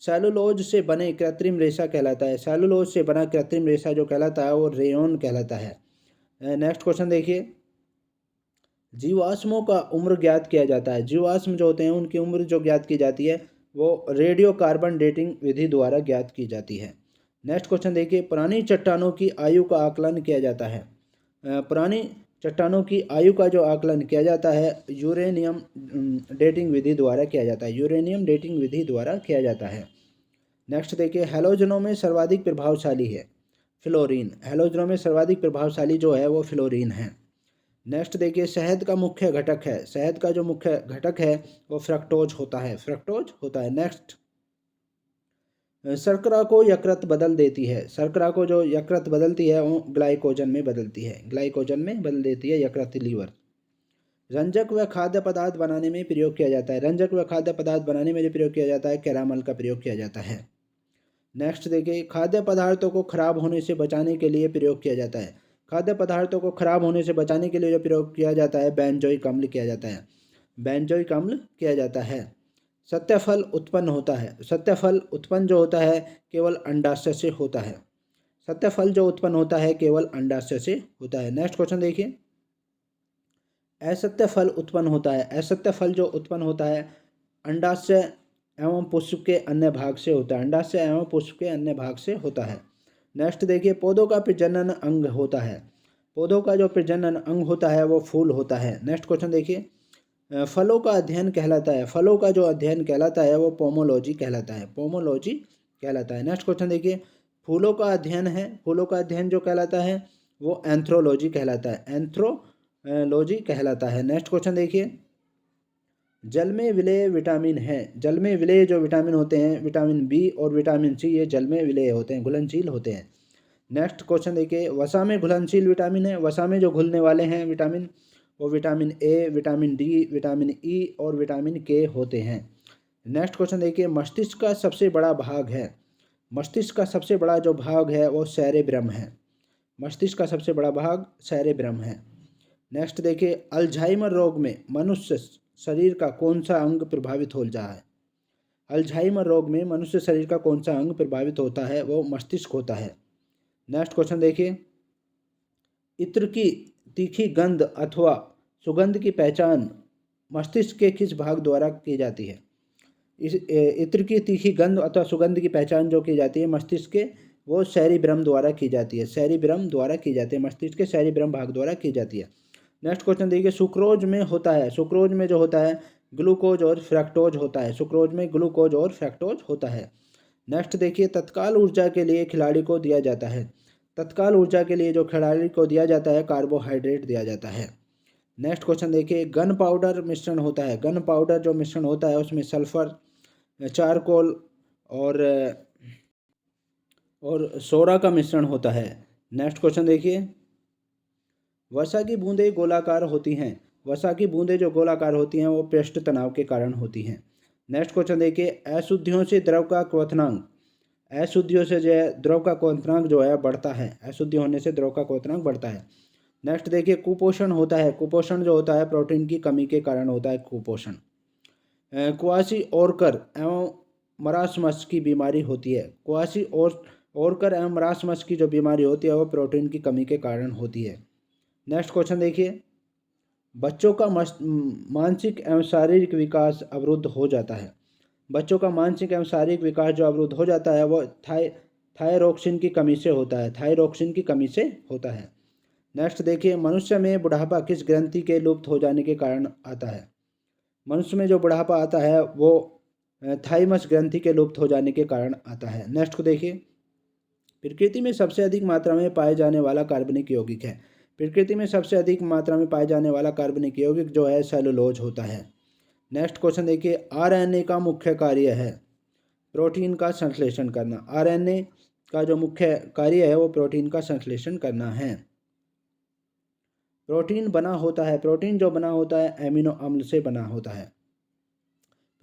सेलुलोज से बने कृत्रिम रेशा कहलाता है, सेलुलोज से बना कृत्रिम रेशा जो कहलाता है वो रेयॉन कहलाता है। नेक्स्ट क्वेश्चन देखिए, जीवाश्मों का उम्र ज्ञात किया जाता है, जीवाश्म जो होते हैं उनकी उम्र जो ज्ञात की जाती है वो रेडियो कार्बन डेटिंग विधि द्वारा ज्ञात की जाती है। नेक्स्ट क्वेश्चन देखिए, पुरानी चट्टानों की आयु का आकलन किया जाता है, पुरानी चट्टानों की आयु का जो आकलन किया जाता है यूरेनियम डेटिंग विधि द्वारा किया जाता है, यूरेनियम डेटिंग विधि द्वारा किया जाता है। नेक्स्ट देखिए, हैलोजनों में सर्वाधिक प्रभावशाली है फ्लोरीन, हैलोजनों में सर्वाधिक प्रभावशाली जो है वो फ्लोरीन है। नेक्स्ट देखिए, शहद का मुख्य घटक है, शहद का जो मुख्य घटक है वो फ्रक्टोज होता है, फ्रक्टोज होता है। नेक्स्ट, शर्करा को यकृत बदल देती है, शर्करा को जो यकृत बदलती है वो ग्लाइकोजन में बदलती है, ग्लाइकोजन में बदल देती है यकृत लीवर। रंजक व खाद्य पदार्थ बनाने में प्रयोग किया जाता है, रंजक व खाद्य पदार्थ बनाने में जो प्रयोग किया जाता है कैरामल का प्रयोग किया जाता है। नेक्स्ट देखिए, खाद्य पदार्थों को खराब होने से बचाने के लिए प्रयोग किया जाता है, खाद्य पदार्थों को खराब होने से बचाने के लिए जो प्रयोग किया जाता है बेंजोइक अम्ल किया जाता है, बेंजोइक अम्ल किया जाता है। सत्यफल उत्पन्न होता है, सत्यफल उत्पन्न जो होता है केवल अंडाशय से होता है, सत्यफल जो उत्पन्न होता है केवल अंडाशय से होता है। नेक्स्ट क्वेश्चन देखिए, असत्य फल उत्पन्न होता है, असत्य फल जो उत्पन्न होता है अंडाशय एवं पुष्प के अन्य भाग से होता है, अंडाशय एवं पुष्प के अन्य भाग से होता है। नेक्स्ट देखिए, पौधों का प्रजनन अंग होता है, पौधों का जो प्रजनन अंग होता है वो फूल होता है। नेक्स्ट क्वेश्चन देखिए, फलों का अध्ययन कहलाता है, फलों का जो अध्ययन कहलाता है वो पोमोलॉजी कहलाता है, पोमोलॉजी कहलाता है। नेक्स्ट क्वेश्चन देखिए, फूलों का अध्ययन है, फूलों का अध्ययन जो कहलाता है वो एंथ्रोलॉजी कहलाता है, एंथ्रोलॉजी कहलाता है। नेक्स्ट क्वेश्चन देखिए, जल में विलेय विटामिन है, जल में विलेय जो विटामिन होते हैं विटामिन बी और विटामिन सी ये जल में विलेय होते हैं, घुलनशील होते हैं। नेक्स्ट क्वेश्चन देखिए, वसा में घुलनशील विटामिन है, वसा में जो घुलने वाले हैं विटामिन वो vitamin A, vitamin D, vitamin E और विटामिन के होते हैं। नेक्स्ट क्वेश्चन देखिए, मस्तिष्क का सबसे बड़ा भाग है, मस्तिष्क का सबसे बड़ा जो भाग है वो सेरेब्रम है, मस्तिष्क का सबसे बड़ा भाग सेरेब्रम है। नेक्स्ट देखिए, अल्जाइमर रोग में मनुष्य शरीर का कौन सा अंग प्रभावित हो रहा है, अल्जाइमर रोग में मनुष्य शरीर का कौन सा अंग प्रभावित होता है वो मस्तिष्क होता है। नेक्स्ट क्वेश्चन देखिए, इत्र की तीखी गंध अथवा सुगंध की पहचान मस्तिष्क के किस भाग द्वारा की जाती है, इस इत्र की तीखी गंध अथवा सुगंध की पहचान जो की जाती है मस्तिष्क के वो सेरिब्रम द्वारा की जाती है, सेरिब्रम द्वारा की जाती है, मस्तिष्क के सेरिब्रम भाग द्वारा की जाती है। नेक्स्ट क्वेश्चन देखिए, सुक्रोज में होता है, सुक्रोज में जो होता है ग्लूकोज और फ्रक्टोज होता है, सुक्रोज में ग्लूकोज और फ्रक्टोज होता है। नेक्स्ट देखिए, तत्काल ऊर्जा के लिए खिलाड़ी को दिया जाता है, तत्काल ऊर्जा के लिए जो खिलाड़ी को दिया जाता है कार्बोहाइड्रेट दिया जाता है। नेक्स्ट क्वेश्चन देखिए, गन पाउडर मिश्रण होता है, गन पाउडर जो मिश्रण होता है उसमें सल्फर, चारकोल और सोडा का मिश्रण होता है। नेक्स्ट क्वेश्चन देखिए, वर्षा की बूंदें गोलाकार होती हैं, वर्षा की बूंदें जो गोलाकार होती हैं वो पृष्ठ तनाव के कारण होती हैं। नेक्स्ट क्वेश्चन देखिए, अशुद्धियों से द्रव का क्वथनांक, अशुद्धियों से जो है द्रव का क्वथनांक जो है बढ़ता है, अशुद्धि होने से द्रव का क्वथनांक बढ़ता है। नेक्स्ट देखिए, कुपोषण होता है, कुपोषण जो होता है प्रोटीन की कमी के कारण होता है कुपोषण। क्वासी ओरकर एवं मरासमस की बीमारी होती है, क्वासी ओरकर एवं मरासमस की जो बीमारी होती है वो प्रोटीन की कमी के कारण होती है। नेक्स्ट क्वेश्चन देखिए, बच्चों का मानसिक एवं शारीरिक विकास अवरुद्ध हो जाता है, बच्चों का मानसिक एवं शारीरिक विकास जो अवरुद्ध हो जाता है वो थायरोक्सिन की कमी से होता है, थायरोक्सिन की कमी से होता है। नेक्स्ट देखिए, मनुष्य में बुढ़ापा किस ग्रंथि के लुप्त हो जाने के कारण आता है? मनुष्य में जो बुढ़ापा आता है वो थाइमस ग्रंथि के लुप्त हो जाने के कारण आता है। नेक्स्ट को देखिए, प्रकृति में सबसे अधिक मात्रा में पाए जाने वाला कार्बनिक यौगिक है। प्रकृति में सबसे अधिक मात्रा में पाए जाने वाला कार्बनिक यौगिक जो है सेलुलोज होता है। नेक्स्ट क्वेश्चन देखिए, आरएनए का मुख्य कार्य है प्रोटीन का संश्लेषण करना। आरएनए का जो मुख्य कार्य है वो प्रोटीन का संश्लेषण करना है। प्रोटीन बना होता है, प्रोटीन जो बना होता है एमिनो अम्ल से बना होता है।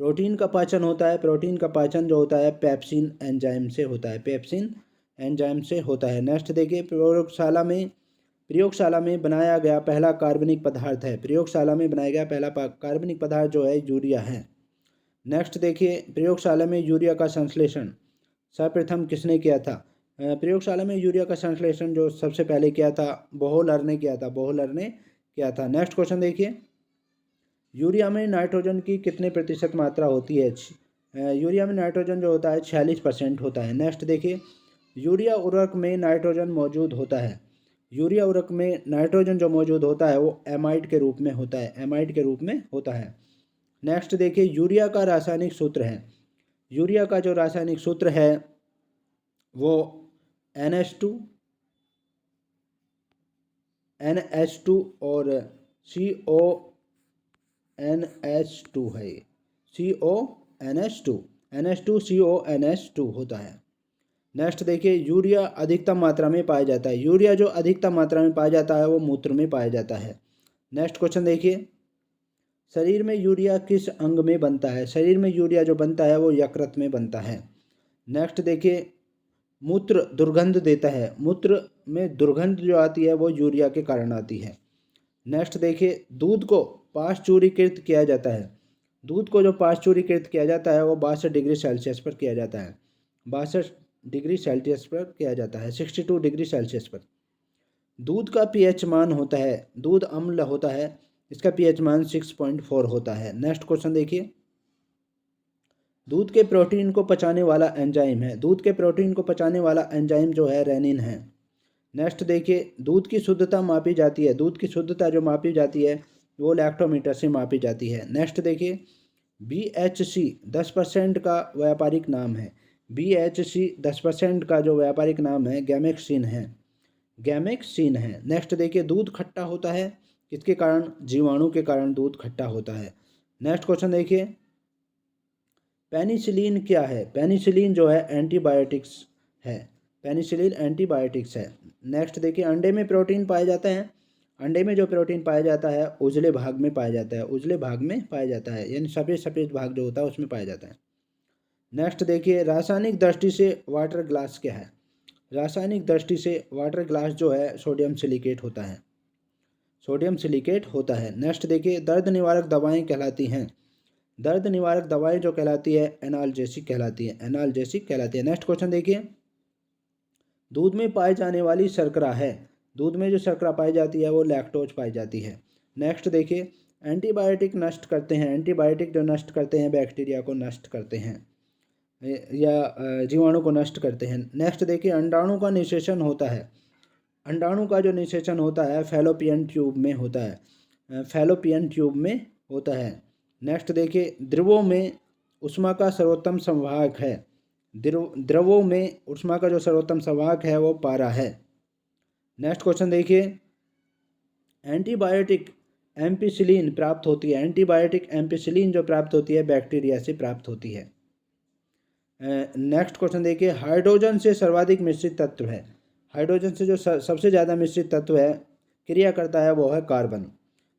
प्रोटीन का पाचन होता है, प्रोटीन का पाचन जो होता है पेप्सिन एंजाइम से होता है, पेप्सिन एंजाइम से होता है। नेक्स्ट देखिए, प्रयोगशाला में बनाया गया पहला कार्बनिक पदार्थ है। प्रयोगशाला में बनाया गया पहला कार्बनिक पदार्थ जो है यूरिया है। नेक्स्ट देखिए, प्रयोगशाला में यूरिया का संश्लेषण सर्वप्रथम किसने किया था? प्रयोगशाला में यूरिया का संश्लेषण जो सबसे पहले किया था बोहलर ने किया था, बोहलर ने किया था। नेक्स्ट क्वेश्चन देखिए, यूरिया में नाइट्रोजन की कितने प्रतिशत मात्रा होती है? यूरिया में नाइट्रोजन जो होता है 46% होता है। नेक्स्ट देखिए, यूरिया उर्वरक में नाइट्रोजन मौजूद होता है। यूरिया उर्वरक में नाइट्रोजन जो मौजूद होता है वो एमाइड के रूप में होता है, एमाइड के रूप में होता है। नेक्स्ट देखिए, यूरिया का रासायनिक सूत्र है। यूरिया का जो रासायनिक सूत्र है वो NH2 और CONH2 है। CONH2 होता है। नेक्स्ट देखिए, यूरिया अधिकतम मात्रा में पाया जाता है। यूरिया जो अधिकतम मात्रा में पाया जाता है वो मूत्र में पाया जाता है। नेक्स्ट क्वेश्चन देखिए, शरीर में यूरिया किस अंग में बनता है? शरीर में यूरिया जो बनता है वो यकृत में बनता है। नेक्स्ट देखिए, मूत्र दुर्गंध देता है। मूत्र में दुर्गंध जो आती है वो यूरिया के कारण आती है। नेक्स्ट देखिए, दूध को पाश्चुरीकृत किया जाता है। दूध को जो पाश्चुरीकृत किया जाता है वो 62 डिग्री सेल्सियस पर किया जाता है। 62 डिग्री सेल्सियस पर किया जाता है, 62 डिग्री सेल्सियस पर। दूध का पीएच मान होता है, दूध अम्ल होता है, इसका पीएच मान 6.4 होता है। नेक्स्ट क्वेश्चन देखिए, दूध के प्रोटीन को पचाने वाला एंजाइम है। दूध के प्रोटीन को पचाने वाला एंजाइम जो है रेनिन है। नेक्स्ट देखिए, दूध की शुद्धता मापी जाती है। दूध की शुद्धता जो मापी जाती है वो लैक्टोमीटर से मापी जाती है। नेक्स्ट देखिए, BHC 10% का व्यापारिक नाम है। BHC 10% का जो व्यापारिक नाम है गैमेक्सिन है, गैमेक्सिन है। नेक्स्ट देखिए, दूध खट्टा होता है किसके कारण? जीवाणु के कारण दूध खट्टा होता है। नेक्स्ट क्वेश्चन देखिए, पेनिसिलिन क्या है? पेनिसिलिन जो है एंटीबायोटिक्स है, पेनिसिलिन एंटीबायोटिक्स है। नेक्स्ट देखिए, अंडे में प्रोटीन पाया जाता है। अंडे में जो प्रोटीन पाया जाता है उजले भाग में पाया जाता है, उजले भाग में पाया जाता है, यानी सफ़ेद सफ़ेद भाग जो होता है उसमें पाया जाता है। नेक्स्ट देखिए, रासायनिक दृष्टि से वाटर ग्लास क्या है? रासायनिक दृष्टि से वाटर ग्लास जो है सोडियम सिलिकेट होता है, सोडियम सिलिकेट होता है। नेक्स्ट देखिए, दर्द निवारक दवाएं कहलाती हैं। दर्द निवारक दवाएं जो कहलाती है एनाल्जेसिक कहलाती है, एनाल्जेसिक कहलाती है। नेक्स्ट क्वेश्चन देखिए, दूध में पाई जाने वाली शर्करा है। दूध में जो शर्करा पाई जाती है वो लैक्टोज पाई जाती है। नेक्स्ट देखिए, एंटीबायोटिक नष्ट करते हैं। एंटीबायोटिक जो नष्ट करते हैं बैक्टीरिया को नष्ट करते हैं या जीवाणु को नष्ट करते हैं। नेक्स्ट देखिए, अंडाणु का निषेचन होता है। अंडाणु का जो निषेचन होता है फैलोपियन ट्यूब में होता है, फैलोपियन ट्यूब में होता है। नेक्स्ट देखिए, द्रवों में ऊष्मा का सर्वोत्तम संवाहक है। द्रवों में ऊष्मा का जो सर्वोत्तम संवाहक है वो पारा है। नेक्स्ट क्वेश्चन देखिए, एंटीबायोटिक एम्पिसिलिन प्राप्त होती है। एंटीबायोटिक एम्पिसिलिन जो प्राप्त होती है बैक्टीरिया से प्राप्त होती है। नेक्स्ट क्वेश्चन देखिए, हाइड्रोजन से सर्वाधिक मिश्रित तत्व है। हाइड्रोजन से जो सबसे ज़्यादा मिश्रित तत्व है क्रिया करता है वो है कार्बन।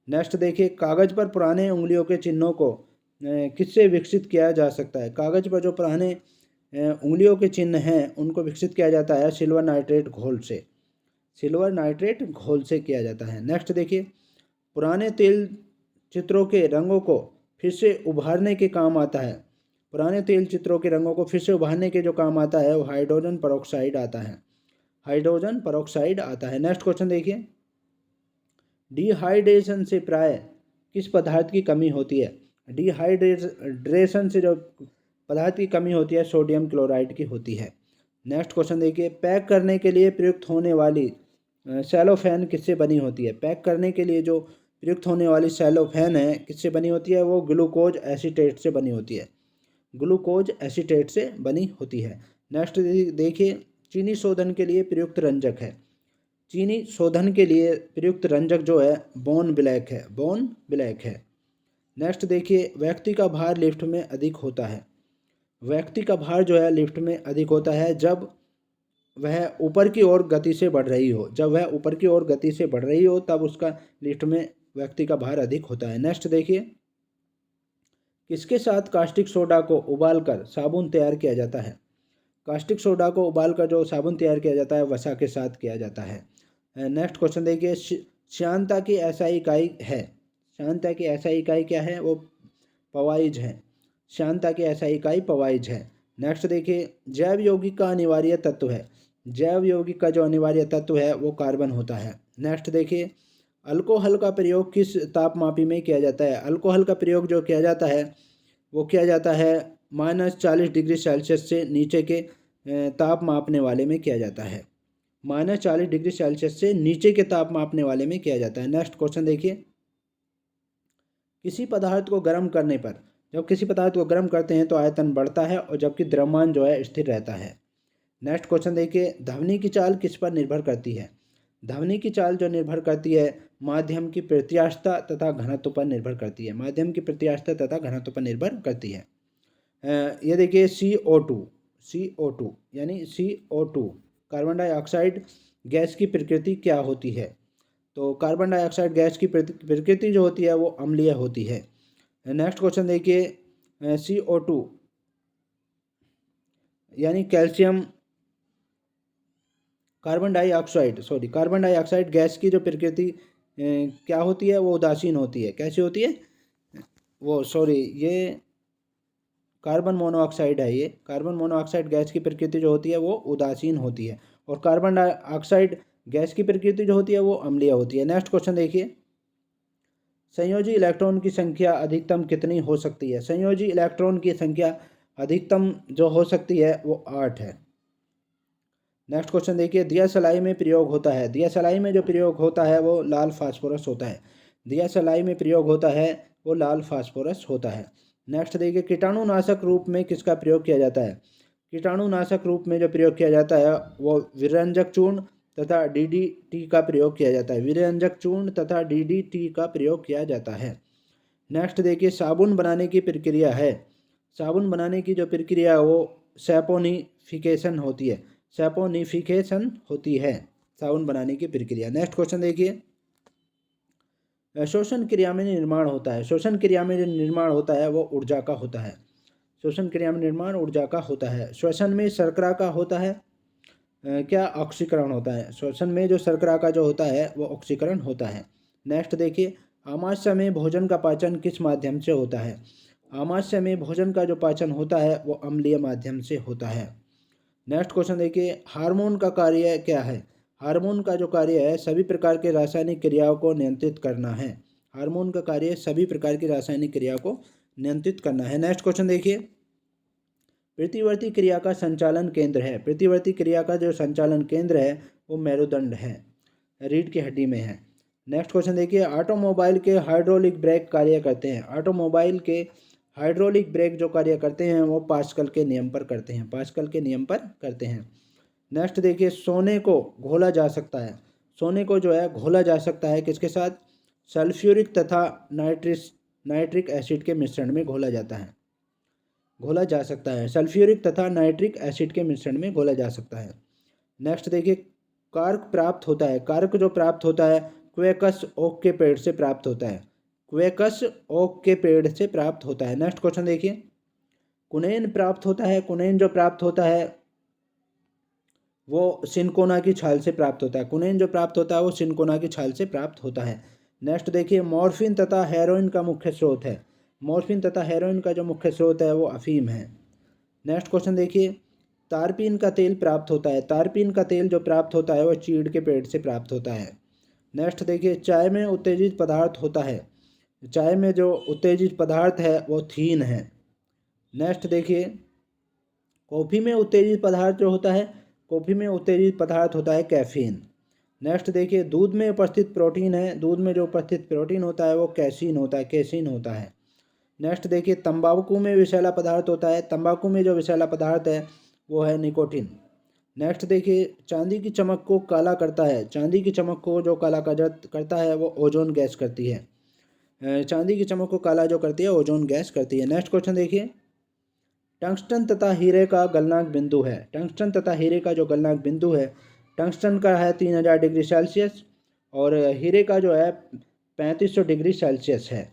नेक्स्ट देखिए, कागज़ पर पुराने उंगलियों के चिन्हों को किससे विकसित किया जा सकता है? कागज़ पर जो पुराने उंगलियों के चिन्ह हैं उनको विकसित किया जाता है सिल्वर नाइट्रेट घोल से, सिल्वर नाइट्रेट घोल से किया जाता है। नेक्स्ट देखिए, पुराने तेल चित्रों के रंगों को फिर से उभारने के काम आता है। पुराने तेल चित्रों के रंगों को फिर से उभारने के जो काम आता है वो हाइड्रोजन परऑक्साइड आता है, हाइड्रोजन परऑक्साइड आता है। नेक्स्ट क्वेश्चन देखिए, डिहाइड्रेशन से प्राय किस पदार्थ की कमी होती है? डिहाइड्रेशन से जो पदार्थ की कमी होती है सोडियम क्लोराइड की होती है। नेक्स्ट क्वेश्चन देखिए, पैक करने के लिए प्रयुक्त होने वाली सेलोफेन किससे बनी होती है? पैक करने के लिए जो प्रयुक्त होने वाली सेलोफेन है किससे बनी होती है? वो ग्लूकोज एसीटेट से बनी होती है, ग्लूकोज एसीटेट से बनी होती है। नेक्स्ट देखिए, चीनी शोधन के लिए प्रयुक्त रंजक है। चीनी शोधन के लिए प्रयुक्त रंजक जो है बोन ब्लैक है, बोन ब्लैक है। नेक्स्ट देखिए, व्यक्ति का भार लिफ्ट में अधिक होता है। व्यक्ति का भार जो है लिफ्ट में अधिक होता है जब वह ऊपर की ओर गति से बढ़ रही हो। जब वह ऊपर की ओर गति से बढ़ रही हो तब उसका लिफ्ट में व्यक्ति का भार अधिक होता है। नेक्स्ट देखिए, किसके साथ कास्टिक सोडा को उबालकर साबुन तैयार किया जाता है? कास्टिक सोडा को उबालकर जो साबुन तैयार किया जाता है वसा के साथ किया जाता है। नेक्स्ट क्वेश्चन देखिए, श्यानता की एसआई इकाई है। श्यानता की एसआई इकाई क्या है? वो पवाइज है। श्यानता की एसआई इकाई पवाइज है। नेक्स्ट देखिए, जैव यौगिक का अनिवार्य तत्व है। जैव यौगिक का जो अनिवार्य तत्व है वो कार्बन होता है। नेक्स्ट देखिए, अल्कोहल का प्रयोग किस तापमापी में किया जाता है? अल्कोहल का प्रयोग जो किया जाता है वो किया जाता है -40 डिग्री सेल्सियस से नीचे के ताप मापने वाले में किया जाता है। -40 डिग्री सेल्सियस से नीचे के ताप मापने वाले में किया जाता है। नेक्स्ट क्वेश्चन देखिए, किसी पदार्थ को गर्म करने पर, जब किसी पदार्थ को गर्म करते हैं तो आयतन बढ़ता है और जबकि द्रव्यमान जो है स्थिर रहता है। नेक्स्ट क्वेश्चन देखिए, ध्वनि की चाल किस पर निर्भर करती है? ध्वनि की चाल जो निर्भर करती है माध्यम की प्रत्यास्थता तथा घनत्व पर निर्भर करती है। माध्यम की प्रत्यास्थता तथा घनत्व पर निर्भर करती है। ये देखिए CO2 यानी CO2 कार्बन डाइऑक्साइड गैस की प्रकृति क्या होती है? तो कार्बन डाइऑक्साइड गैस की प्रकृति जो होती है वो अम्लीय होती है। नेक्स्ट क्वेश्चन देखिए, CO2 यानी कैल्शियम कार्बन डाइऑक्साइड गैस की जो प्रकृति क्या होती है? वो उदासीन होती है। कैसी होती है? ये कार्बन मोनोऑक्साइड है। ये कार्बन मोनोऑक्साइड गैस की प्रकृति जो होती है वो उदासीन होती है और कार्बन डाइऑक्साइड गैस की प्रकृति जो होती है वो अम्लीय होती है। नेक्स्ट क्वेश्चन देखिए, संयोजी इलेक्ट्रॉन की संख्या अधिकतम कितनी हो सकती है? संयोजी इलेक्ट्रॉन की संख्या अधिकतम जो हो सकती है वो 8 है। नेक्स्ट क्वेश्चन देखिए, दिया सलाई में प्रयोग होता है। दिया सलाई में जो प्रयोग होता है वो लाल फास्फोरस होता है। दिया सलाई में प्रयोग होता है वो लाल फास्फोरस होता है। नेक्स्ट देखिए, कीटाणुनाशक रूप में किसका प्रयोग किया जाता है? कीटाणुनाशक रूप में जो प्रयोग किया जाता है वो विरंजक चूर्ण तथा DDT का प्रयोग किया जाता है। विरंजक चूर्ण तथा DDT का प्रयोग किया जाता है। नेक्स्ट देखिए, साबुन बनाने की प्रक्रिया है। साबुन बनाने की जो प्रक्रिया है वो सैपोनिफिकेशन होती है। सैपोनिफिकेशन होती है साबुन बनाने की प्रक्रिया। नेक्स्ट क्वेश्चन देखिए, श्वसन क्रिया में निर्माण होता है। श्वसन क्रिया में जो निर्माण होता है वो ऊर्जा का होता है। श्वसन क्रिया में निर्माण ऊर्जा का होता है। श्वसन में शर्करा का होता है क्या? ऑक्सीकरण होता है। श्वसन में जो शर्करा का जो होता है वो ऑक्सीकरण होता है। नेक्स्ट देखिए, आमाशय में भोजन का पाचन किस माध्यम से होता है? आमाशय में भोजन का जो पाचन होता है वो अम्लीय माध्यम से होता है। नेक्स्ट क्वेश्चन देखिए, हार्मोन का कार्य क्या है? हार्मोन का जो कार्य है सभी प्रकार के रासायनिक क्रियाओं को नियंत्रित करना है। हार्मोन का कार्य सभी प्रकार की रासायनिक क्रिया को नियंत्रित करना है। नेक्स्ट क्वेश्चन देखिए, प्रतिवर्ती क्रिया का संचालन केंद्र है। प्रतिवर्ती क्रिया का जो संचालन केंद्र है वो मेरुदंड है, रीढ़ की हड्डी में है। नेक्स्ट क्वेश्चन देखिए, ऑटोमोबाइल के हाइड्रोलिक ब्रेक कार्य करते हैं। ऑटोमोबाइल के हाइड्रोलिक ब्रेक जो कार्य करते हैं वो पास्कल के नियम पर करते हैं। पास्कल के नियम पर करते हैं। नेक्स्ट देखिए, सोने को घोला जा सकता है। सोने को जो है घोला जा सकता है किसके साथ? सल्फ्यूरिक तथा नाइट्रिक एसिड के मिश्रण में घोला जाता है। घोला जा सकता है। सल्फ्यूरिक तथा नाइट्रिक एसिड के मिश्रण में घोला जा सकता है। नेक्स्ट देखिए, कार्क प्राप्त होता है। कार्क जो प्राप्त होता है क्वेकस ओक के पेड़ से प्राप्त होता है। क्वेकस ओक के पेड़ से प्राप्त होता है। नेक्स्ट क्वेश्चन देखिए, कुनैन प्राप्त होता है। कुनैन जो प्राप्त होता है वो सिनकोना की छाल से प्राप्त होता है। कुनैन जो प्राप्त होता है वो सिनकोना की छाल से प्राप्त होता है। नेक्स्ट देखिए, मॉर्फिन तथा हेरोइन का मुख्य स्रोत है। मॉर्फिन तथा हेरोइन का जो मुख्य स्रोत है वो अफीम है। नेक्स्ट क्वेश्चन देखिए, तारपीन का तेल प्राप्त होता है। तारपीन का तेल जो प्राप्त होता है वो चीड़ के पेड़ से प्राप्त होता है। नेक्स्ट देखिए, चाय में उत्तेजित पदार्थ होता है। चाय में जो उत्तेजित पदार्थ है वो थीन है। नेक्स्ट देखिए, कॉफ़ी में उत्तेजित पदार्थ जो होता है, कॉफ़ी में उत्तेजित पदार्थ होता है कैफीन। नेक्स्ट देखिए, दूध में उपस्थित प्रोटीन है, दूध में जो उपस्थित प्रोटीन होता है वो कैसीन होता है, कैसीन होता है। नेक्स्ट देखिए, तंबाकू में विषैला पदार्थ होता है, तंबाकू में जो विषैला पदार्थ है वो है निकोटीन। नेक्स्ट देखिए, चांदी की चमक को काला करता है, चांदी की चमक को जो काला करता है वो ओजोन गैस करती है। चांदी की चमक को काला जो करती है ओजोन गैस करती है। नेक्स्ट क्वेश्चन देखिए, टंगस्टन तथा हीरे का गलनांक बिंदु है, टंगस्टन तथा हीरे का जो गलनांक बिंदु है, टंगस्टन का है 3000 डिग्री सेल्सियस और हीरे का जो है 3500 डिग्री सेल्सियस है।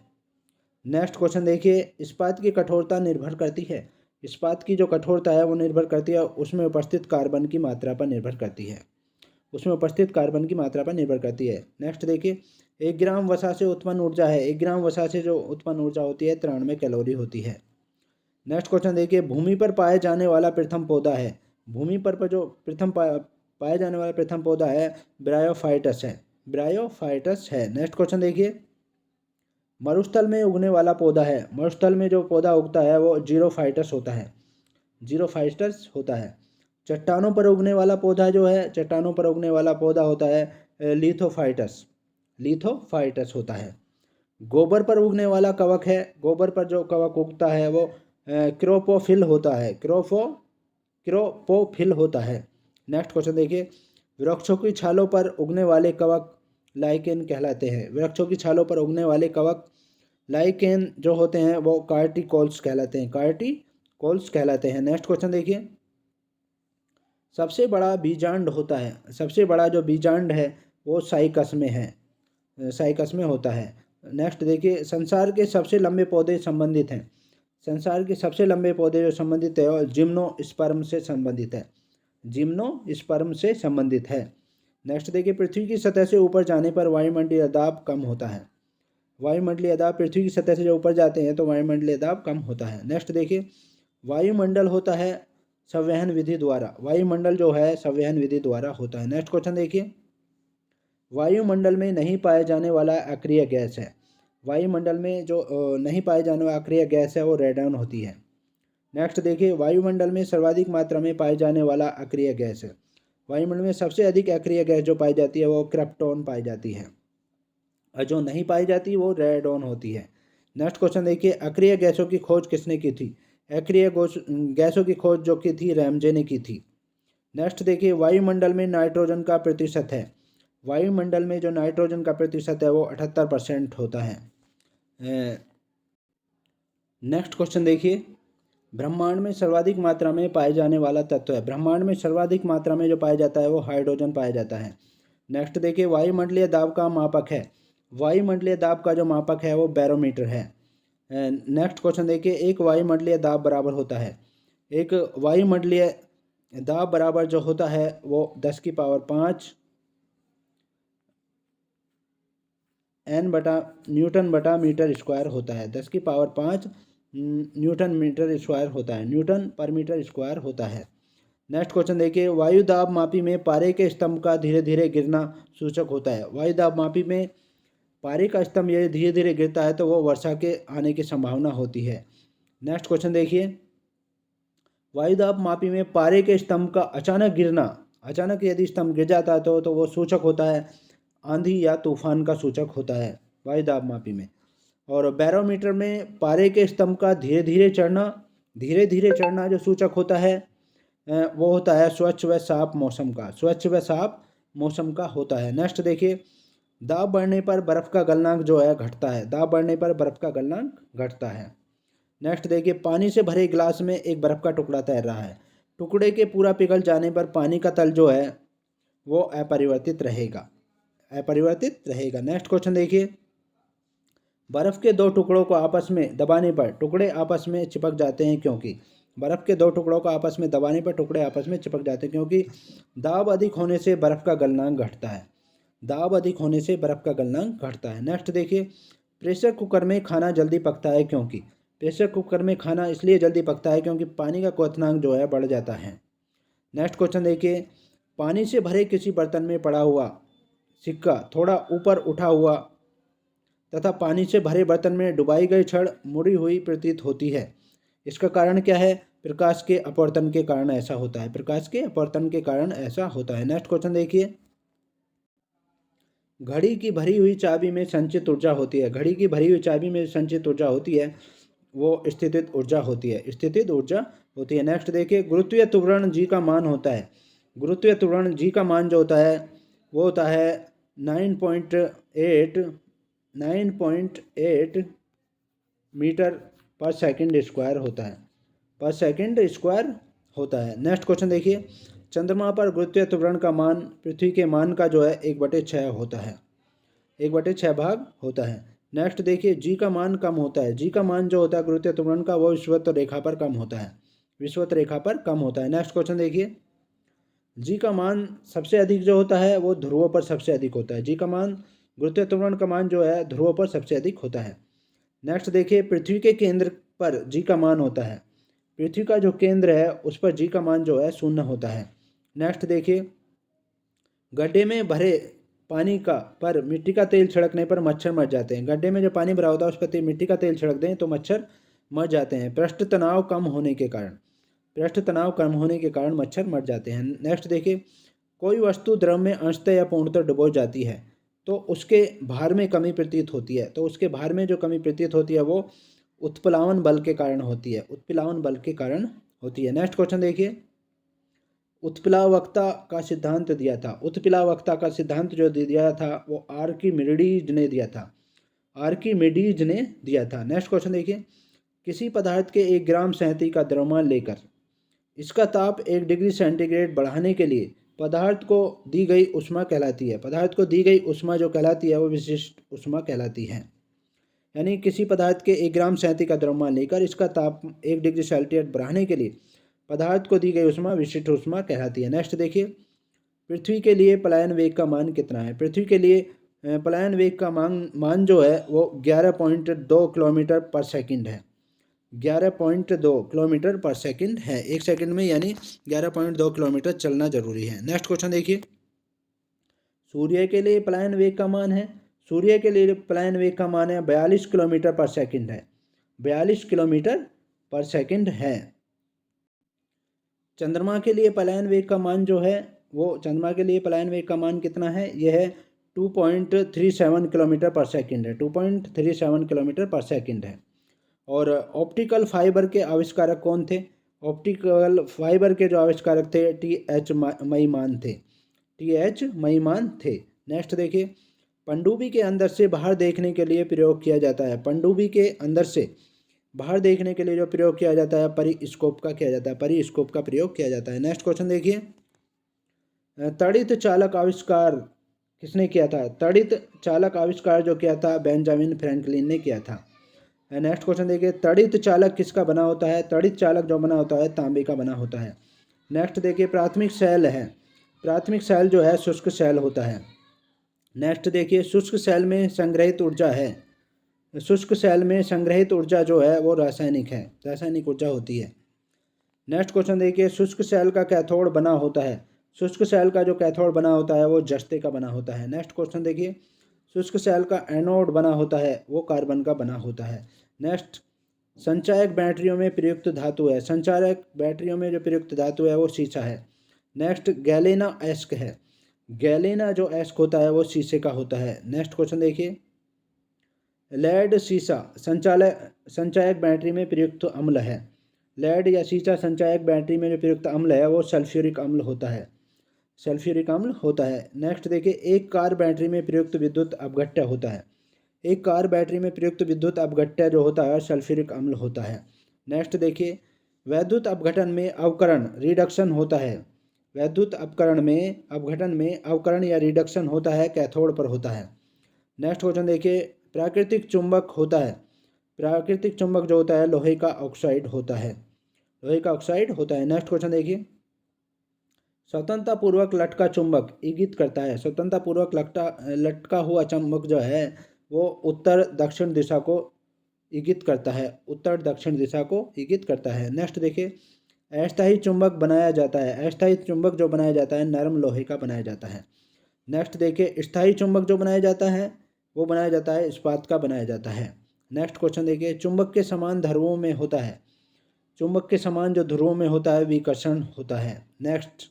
नेक्स्ट क्वेश्चन देखिए, इस्पात की कठोरता निर्भर करती है, इस्पात की जो कठोरता है वो निर्भर करती है उसमें उपस्थित कार्बन की मात्रा पर निर्भर करती है, उसमें उपस्थित कार्बन की मात्रा पर निर्भर करती है। नेक्स्ट देखिए, 1 ग्राम वसा से उत्पन्न ऊर्जा है, 1 ग्राम वसा से जो उत्पन्न ऊर्जा होती है 93 कैलोरी होती है। नेक्स्ट क्वेश्चन देखिए, भूमि पर पाए जाने वाला प्रथम पौधा है, भूमि पर जो पाए जाने वाला प्रथम पौधा है ब्रायोफाइटस है, ब्रायोफाइटस है। नेक्स्ट क्वेश्चन देखिए, मरुस्थल में उगने वाला पौधा है, मरुस्थल में जो पौधा उगता है वो जीरोफाइटस होता है, जीरोफाइटस होता है। चट्टानों पर उगने वाला पौधा जो है, चट्टानों पर उगने वाला पौधा होता है लिथोफाइटस, लिथोफाइटस होता है। गोबर पर उगने वाला कवक है, गोबर पर जो कवक उगता है वो क्रोपोफिल होता है, क्रोपोफिल होता है। नेक्स्ट क्वेश्चन देखिए, वृक्षों की छालों पर उगने वाले कवक लाइकेन कहलाते हैं, वृक्षों की छालों पर उगने वाले कवक लाइकेन जो होते हैं वो कार्टिकोल्स कहलाते हैं, कार्टिकोल्स कहलाते हैं। नेक्स्ट क्वेश्चन देखिए, सबसे बड़ा बीजांड होता है, सबसे बड़ा जो बीजांड है वो साइकस में है, साइकस में होता है। नेक्स्ट देखिए, संसार के सबसे लंबे पौधे संबंधित हैं, संसार के सबसे लंबे पौधे जो संबंधित है और जिम्नोस्पर्म से संबंधित है, जिम्नोस्पर्म से संबंधित है। नेक्स्ट देखिए, पृथ्वी की सतह से ऊपर जाने पर वायुमंडलीय दाब कम होता है, वायुमंडलीय दाब पृथ्वी की सतह से जो ऊपर जाते हैं तो वायुमंडलीय दाब कम होता है। नेक्स्ट देखिए, वायुमंडल होता है संवहन विधि द्वारा, वायुमंडल जो है संवहन विधि द्वारा होता है। नेक्स्ट क्वेश्चन देखिए, वायुमंडल में नहीं पाए जाने वाला अक्रिय गैस है, वायुमंडल में जो नहीं पाए जाने वाला अक्रिय गैस है वो रेडॉन होती है। नेक्स्ट देखिए, वायुमंडल में सर्वाधिक मात्रा में पाए जाने वाला अक्रिय गैस है, वायुमंडल में सबसे अधिक अक्रिय गैस जो पाई जाती है वो क्रिप्टॉन पाई जाती है और जो नहीं पाई जाती वो रेडॉन होती है। नेक्स्ट क्वेश्चन देखिए, अक्रिय गैसों की खोज किसने की थी, अक्रिय गैसों की खोज जो की थी रैमजे ने की थी। नेक्स्ट देखिए, वायुमंडल में नाइट्रोजन का प्रतिशत है, वायुमंडल में जो नाइट्रोजन का प्रतिशत है वो 78% होता है। नेक्स्ट क्वेश्चन देखिए, ब्रह्मांड में सर्वाधिक मात्रा में पाए जाने वाला तत्व है, ब्रह्मांड में सर्वाधिक मात्रा में जो पाया जाता है वो हाइड्रोजन पाया जाता है। नेक्स्ट देखिए, वायुमंडलीय दाब का मापक है, वायुमंडलीय दाब का जो मापक है वो बैरोमीटर है। नेक्स्ट क्वेश्चन देखिए, एक वायुमंडलीय दाब बराबर होता है, एक वायुमंडलीय दाब बराबर जो होता है वो 10⁵ न्यूटन बटा मीटर स्क्वायर होता है, 10⁵ न्यूटन मीटर स्क्वायर होता है, न्यूटन पर मीटर स्क्वायर होता है। नेक्स्ट क्वेश्चन देखिए, वायु दाब मापी में पारे के स्तंभ का धीरे धीरे गिरना सूचक होता है, वायु दाब मापी में पारे का स्तंभ यदि धीरे धीरे गिरता है तो वो वर्षा के आने की संभावना होती है। नेक्स्ट क्वेश्चन देखिए, वायु दाब मापी में पारे के स्तंभ का अचानक गिरना, अचानक यदि स्तंभ गिर जाता है तो वो सूचक होता है आंधी या तूफान का सूचक होता है वायु दाब मापी में। और बैरोमीटर में पारे के स्तंभ का धीरे धीरे चढ़ना, धीरे धीरे चढ़ना जो सूचक होता है वो होता है स्वच्छ व साफ मौसम का, स्वच्छ व साफ मौसम का होता है। नेक्स्ट देखिए, दाब बढ़ने पर बर्फ़ का गलनांक जो है घटता है, दाब बढ़ने पर बर्फ़ का गलनांक घटता है। नेक्स्ट देखिए, पानी से भरे गिलास में एक बर्फ़ का टुकड़ा तैर रहा है, टुकड़े के पूरा पिघल जाने पर पानी का तल जो है वो अपरिवर्तित रहेगा, अपरिवर्तित रहेगा। नेक्स्ट क्वेश्चन देखिए, बर्फ़ के दो टुकड़ों को आपस में दबाने पर टुकड़े आपस में चिपक जाते हैं क्योंकि, बर्फ़ के दो टुकड़ों को आपस में दबाने पर टुकड़े आपस में चिपक जाते हैं क्योंकि दाब अधिक होने से बर्फ़ का गलनांक घटता है, दाब अधिक होने से बर्फ़ का गलनांक घटता है। नेक्स्ट देखिए, प्रेशर कुकर में खाना जल्दी पकता है क्योंकि, प्रेशर कुकर में खाना इसलिए जल्दी पकता है क्योंकि पानी का क्वथनांक जो है बढ़ जाता है। नेक्स्ट क्वेश्चन देखिए, पानी से भरे किसी बर्तन में पड़ा हुआ सिक्का थोड़ा ऊपर उठा हुआ तथा पानी से भरे बर्तन में डुबाई गई छड़ मुड़ी हुई प्रतीत होती है, इसका कारण क्या है? प्रकाश के अपवर्तन के कारण ऐसा होता है, प्रकाश के अपवर्तन के कारण ऐसा होता है। नेक्स्ट क्वेश्चन देखिए, घड़ी की भरी हुई चाबी में संचित ऊर्जा होती है। घड़ी की भरी हुई चाबी में संचित ऊर्जा होती है वो स्थितिज ऊर्जा होती है, स्थितिज ऊर्जा होती है। नेक्स्ट देखिए, गुरुत्वीय त्वरण जी का मान होता है। गुरुत्वीय त्वरण जी का मान जो होता है वो होता है 9.8 मीटर पर सेकंड स्क्वायर होता है, पर सेकंड स्क्वायर होता है। नेक्स्ट क्वेश्चन देखिए, चंद्रमा पर गुरुत्वीय त्वरण का मान पृथ्वी के मान का जो है 1/6 होता है, 1/6 भाग होता है। नेक्स्ट देखिए, जी का मान कम होता है। जी का मान जो होता है गुरुत्वीय त्वरण का वो विषुवत रेखा पर कम होता है, विषुवत रेखा पर कम होता है। नेक्स्ट क्वेश्चन देखिए, जी का मान सबसे अधिक जो होता है वो ध्रुवों पर सबसे अधिक होता है। जी का मान, गुरुत्वीय त्वरण का मान जो है ध्रुवों पर सबसे अधिक होता है। नेक्स्ट देखिए, पृथ्वी के केंद्र पर जी का मान होता है, पृथ्वी का जो केंद्र है उस पर जी का मान जो है 0 होता है। नेक्स्ट देखिए, गड्ढे में भरे पानी का पर मिट्टी का तेल छिड़कने पर मच्छर मर जाते हैं। गड्ढे में जो पानी भरा होता है उस पर मिट्टी का तेल छिड़क दें तो मच्छर मर जाते हैं, पृष्ठ तनाव कम होने के कारण, पृष्ठ तनाव कम होने के कारण मच्छर मर जाते हैं। नेक्स्ट देखिए, कोई वस्तु द्रव में अंशतः या पूर्णतः डुबो जाती है तो उसके भार में कमी प्रतीत होती है, तो उसके भार में जो कमी प्रतीत होती है वो उत्प्लावन बल के कारण होती है, उत्प्लावन बल के कारण होती है। नेक्स्ट क्वेश्चन देखिए, उत्प्लावकता का सिद्धांत दिया था। उत्प्लावकता का सिद्धांत जो दिया था वो आर्किमिडीज ने दिया था, आर्किमिडीज ने दिया था। नेक्स्ट क्वेश्चन देखिए, किसी पदार्थ के 1 ग्राम सहती का द्रव्यमान लेकर इसका ताप 1 डिग्री सेंटीग्रेड बढ़ाने के लिए पदार्थ को दी गई ऊष्मा कहलाती है। पदार्थ को दी गई ऊष्मा जो कहलाती है वो विशिष्ट ऊष्मा कहलाती है। यानी किसी पदार्थ के 1 ग्राम सहती का द्रव्यमान लेकर इसका ताप 1 डिग्री सेल्सियस बढ़ाने के लिए पदार्थ को दी गई ऊष्मा विशिष्ट ऊष्मा कहलाती है। नेक्स्ट देखिए, पृथ्वी के लिए पलायन वेग का मान कितना है? पृथ्वी के लिए पलायन वेग का मान जो है वो 11.2 किलोमीटर पर सेकंड है, 11.2 किलोमीटर पर सेकंड है। एक सेकंड में यानी 11.2 किलोमीटर चलना जरूरी है। नेक्स्ट क्वेश्चन देखिए, सूर्य के लिए पलायन वेग का मान है, सूर्य के लिए पलायन वेग का मान है 42 किलोमीटर पर सेकंड है, 42 किलोमीटर पर सेकंड है। चंद्रमा के लिए पलायन वेग का मान जो है वो, चंद्रमा के लिए पलायन वेग का मान कितना है? यह है 2.37 किलोमीटर पर सेकंड है, 2.37 किलोमीटर पर सेकंड है। और ऑप्टिकल फाइबर के आविष्कारक कौन थे? ऑप्टिकल फाइबर के जो आविष्कारक थे TH मईमान थे, TH मईमान थे। नेक्स्ट देखिए, पनडुब्बी के अंदर से बाहर देखने के लिए प्रयोग किया जाता है, पनडुब्बी के अंदर से बाहर देखने के लिए जो प्रयोग किया जाता है परिस्कोप का किया जाता है, परिस्कोप का प्रयोग किया जाता है। नेक्स्ट क्वेश्चन देखिए, तड़ित चालक आविष्कार किसने किया था? तड़ित चालक आविष्कार जो किया था बेंजामिन फ्रैंकलिन ने किया था। नेक्स्ट क्वेश्चन देखिए, तड़ित चालक किसका बना होता है? तड़ित चालक जो बना होता है तांबे का बना होता है। नेक्स्ट देखिए, प्राथमिक सेल है, प्राथमिक सेल जो है शुष्क सेल होता है। नेक्स्ट देखिए, शुष्क सेल में संग्रहित ऊर्जा है, शुष्क सेल में संग्रहित ऊर्जा जो है वो रासायनिक है, रासायनिक ऊर्जा होती है। नेक्स्ट क्वेश्चन देखिए, शुष्क सेल का कैथोड बना होता है, शुष्क सेल का जो कैथोड बना होता है वो जस्ते का बना होता है। नेक्स्ट क्वेश्चन देखिए, शुष्क सेल का एनोड बना होता है वो कार्बन का बना होता है। नेक्स्ट, संचायक बैटरियों में प्रयुक्त धातु है, संचायक बैटरियों में जो प्रयुक्त धातु है वो शीशा है। नेक्स्ट, गैलेना एस्क है, गैलेना जो एस्क होता है वो शीशे का होता है। नेक्स्ट क्वेश्चन देखिए, लेड शीशा संचायक बैटरी में प्रयुक्त अम्ल है, लेड या शीशा संचायक बैटरी में जो प्रयुक्त अम्ल है वो सल्फ्यूरिक अम्ल होता है, सल्फ्यूरिक अम्ल होता है। नेक्स्ट देखिए, एक कार बैटरी में प्रयुक्त विद्युत अपघट्य होता है, एक कार बैटरी में प्रयुक्त विद्युत अपघट्य जो होता है सल्फ्यूरिक अम्ल होता है। नेक्स्ट देखिए, वैद्युत अपघटन में अवकरण रिडक्शन होता है, वैद्युत अपकरण में अपघटन में अवकरण या रिडक्शन होता है कैथोड पर होता है। नेक्स्ट क्वेश्चन देखिए, प्राकृतिक चुंबक होता है, प्राकृतिक चुंबक जो होता है लोहे का ऑक्साइड होता है, लोहे का ऑक्साइड होता है। नेक्स्ट क्वेश्चन देखिए, स्वतंत्रतापूर्वक लटका चुंबक इंगित करता है, स्वतंत्रतापूर्वक लटका हुआ चुंबक जो है वो उत्तर दक्षिण दिशा को इंगित करता है, उत्तर दक्षिण दिशा को इंगित करता है। नेक्स्ट देखिए, अस्थायी चुंबक बनाया जाता है, अस्थायी चुंबक जो बनाया जाता है नरम लोहे का बनाया जाता है। नेक्स्ट देखिए, स्थायी चुंबक जो बनाया जाता है वो बनाया जाता है इस्पात का बनाया जाता है। नेक्स्ट क्वेश्चन देखिए, चुंबक के समान ध्रुवों में होता है, चुंबक के समान जो ध्रुवों में होता है विकर्षण होता है। नेक्स्ट,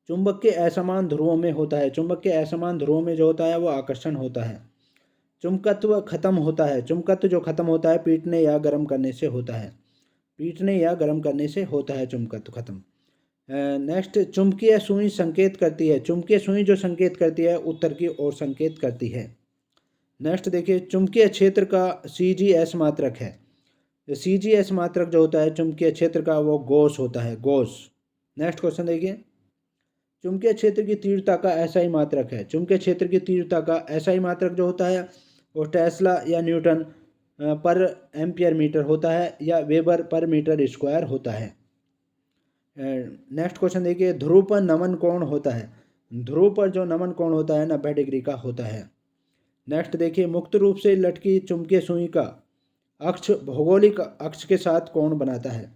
चुंबक के असमान ध्रुवों में होता है, चुंबक के असमान ध्रुवों में जो होता है वो आकर्षण होता है। चुंबकत्व खत्म होता है, चुंबकत्व जो खत्म होता है पीटने या गर्म करने से होता है, पीटने या गर्म करने से होता है चुंबकत्व खत्म। नेक्स्ट, चुंबकीय सुई संकेत करती है, चुंबकीय सुई जो संकेत करती है उत्तर की ओर संकेत करती है। नेक्स्ट देखिए, चुंबकीय क्षेत्र का CGS मात्रक है, CGS मात्रक जो होता है चुंबकीय क्षेत्र का वो गॉस होता है, गॉस। नेक्स्ट क्वेश्चन देखिए, चुंबकीय क्षेत्र की तीव्रता का SI मात्रक है, चुंबकीय क्षेत्र की तीव्रता का SI मात्रक जो होता है वो टेस्ला या न्यूटन पर एम्पियर मीटर होता है या वेबर पर मीटर स्क्वायर होता है। नेक्स्ट क्वेश्चन देखिए, ध्रुव पर नमन कोण होता है, ध्रुव पर जो नमन कोण होता है 90 डिग्री का होता है। नेक्स्ट देखिए, मुक्त रूप से लटकी चुंबकीय सुई का अक्ष भौगोलिक अक्ष के साथ कोण बनाता है,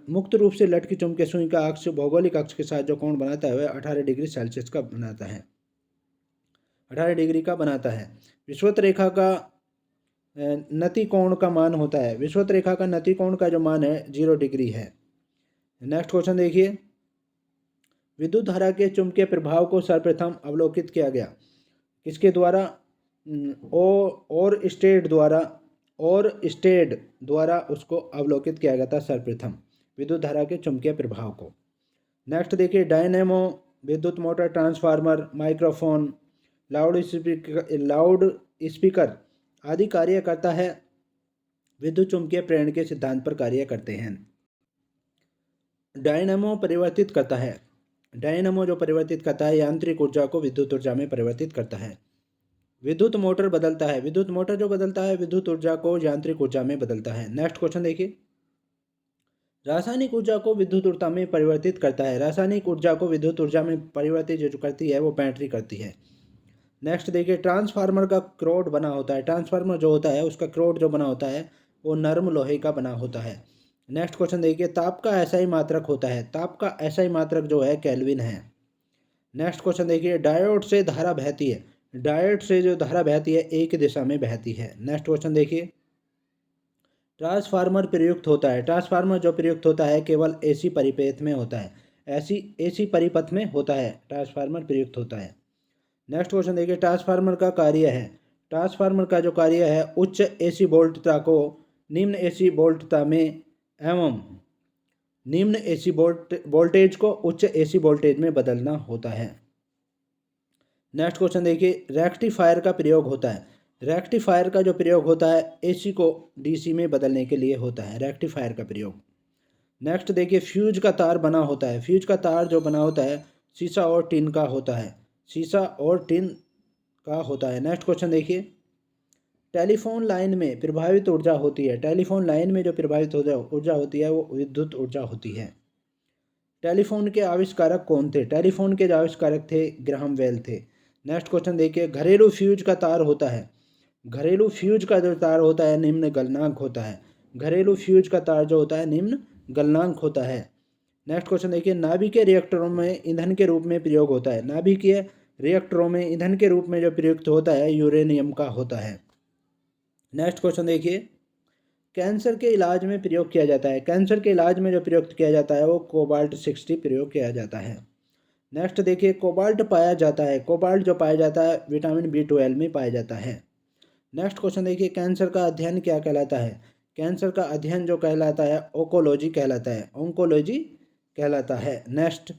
मुक्त रूप से लटकी चुंबकीय सुई का अक्ष भौगोलिक अक्ष के साथ जो कोण बनाता है वह 18 डिग्री सेल्सियस का बनाता है, 18 डिग्री का बनाता है। विषुवत रेखा का नति कोण का मान होता है, विषुवत रेखा का नति कोण का जो मान है 0 डिग्री है। नेक्स्ट क्वेश्चन देखिए, विद्युत धारा के चुंबकीय प्रभाव को सर्वप्रथम अवलोकित किया गया किसके द्वारा? और स्टेड द्वारा उसको अवलोकित किया गया था सर्वप्रथम, विद्युत धारा के चुंबकीय प्रभाव को। नेक्स्ट देखिए, डायनेमो, विद्युत motor, transformer, microphone, loud speaker आदि कार्य करता है विद्युत चुंबकीय प्रेरण के सिद्धांत पर कार्य करते हैं। डायनेमो परिवर्तित करता है, डायनेमो जो परिवर्तित करता है यांत्रिक ऊर्जा को विद्युत ऊर्जा में परिवर्तित करता है। विद्युत मोटर बदलता है, विद्युत मोटर जो बदलता है विद्युत ऊर्जा को यांत्रिक ऊर्जा में बदलता है। नेक्स्ट क्वेश्चन देखिए, रासायनिक ऊर्जा को विद्युत ऊर्जा में परिवर्तित करता है, रासायनिक ऊर्जा को विद्युत ऊर्जा में परिवर्तित जो करती है वो बैटरी करती है। नेक्स्ट देखिए, ट्रांसफार्मर का क्रोड बना होता है, ट्रांसफार्मर जो होता है उसका क्रोड जो बना होता है वो नर्म लोहे का बना होता है। नेक्स्ट क्वेश्चन देखिए, ताप का SI मात्रक होता है, ताप का SI मात्रक जो है केल्विन है। नेक्स्ट क्वेश्चन देखिए, डायोड से धारा बहती है, डायोड से जो धारा बहती है एक दिशा में बहती है। नेक्स्ट क्वेश्चन देखिए, ट्रांसफार्मर प्रयुक्त होता है, ट्रांसफार्मर जो प्रयुक्त होता है केवल AC परिपथ में होता है, AC परिपथ में होता है ट्रांसफार्मर प्रयुक्त होता है। नेक्स्ट क्वेश्चन देखिए, ट्रांसफार्मर का कार्य है, ट्रांसफार्मर का जो कार्य है उच्च AC वोल्टता को निम्न AC वोल्टता में एवं निम्न AC वोल्टेज को उच्च AC वोल्टेज में बदलना होता है। नेक्स्ट क्वेश्चन देखिए, रेक्टिफायर का प्रयोग होता है, रेक्टिफायर का जो प्रयोग होता है AC को DC में बदलने के लिए होता है रेक्टिफायर का प्रयोग। नेक्स्ट देखिए, फ्यूज का तार बना होता है, फ्यूज का तार जो बना होता है शीशा और टिन का होता है, शीशा और टिन का होता है। नेक्स्ट क्वेश्चन देखिए, टेलीफोन लाइन में प्रभावित ऊर्जा होती है, टेलीफोन लाइन में जो प्रभावित ऊर्जा होती है वो विद्युत ऊर्जा होती है। टेलीफोन के आविष्कारक कौन थे? टेलीफोन के जो आविष्कारक थे ग्राहम बेल थे। नेक्स्ट क्वेश्चन देखिए, घरेलू फ्यूज का तार होता है, घरेलू फ्यूज का जो तार होता है निम्न गलनांक होता है, घरेलू फ्यूज का तार जो होता है निम्न गलनांक होता है। नेक्स्ट क्वेश्चन देखिए, नाभिकीय रिएक्टरों में ईंधन के रूप में प्रयोग होता है, नाभिकीय रिएक्टरों में ईंधन के रूप में जो प्रयुक्त होता है यूरेनियम का होता है। नेक्स्ट क्वेश्चन देखिए, कैंसर के इलाज में प्रयोग किया जाता है, कैंसर के इलाज में जो प्रयोग किया जाता है वो कोबाल्ट 60 प्रयोग किया जाता है। नेक्स्ट देखिए, कोबाल्ट पाया जाता है, कोबाल्ट जो पाया जाता है विटामिन B12 में पाया जाता है। नेक्स्ट क्वेश्चन देखिए, कैंसर का अध्ययन क्या कहलाता है? कैंसर का अध्ययन जो कहलाता है ओंकोलॉजी कहलाता है, ओंकोलॉजी कहलाता है। नेक्स्ट,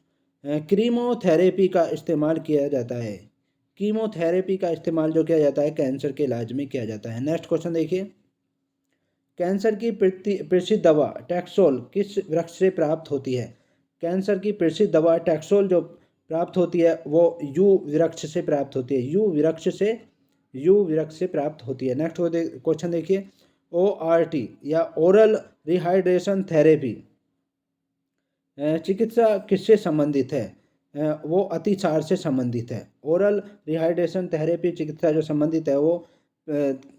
कीमोथेरेपी का इस्तेमाल किया जाता है, कीमोथेरेपी का इस्तेमाल जो किया जाता है कैंसर के इलाज में किया जाता है। नेक्स्ट क्वेश्चन देखिए, कैंसर की प्रसिद्ध दवा टैक्सोल किस वृक्ष से प्राप्त होती है? कैंसर की प्रसिद्ध दवा टैक्सोल जो प्राप्त होती है वो यू वृक्ष से प्राप्त होती है, यू वृक्ष से प्राप्त होती है। नेक्स्ट क्वेश्चन देखिए, ORT या ओरल रिहाइड्रेशन थेरेपी चिकित्सा किससे संबंधित है? वो अतिसार से संबंधित है। ओरल रिहाइड्रेशन थेरेपी चिकित्सा जो संबंधित है वो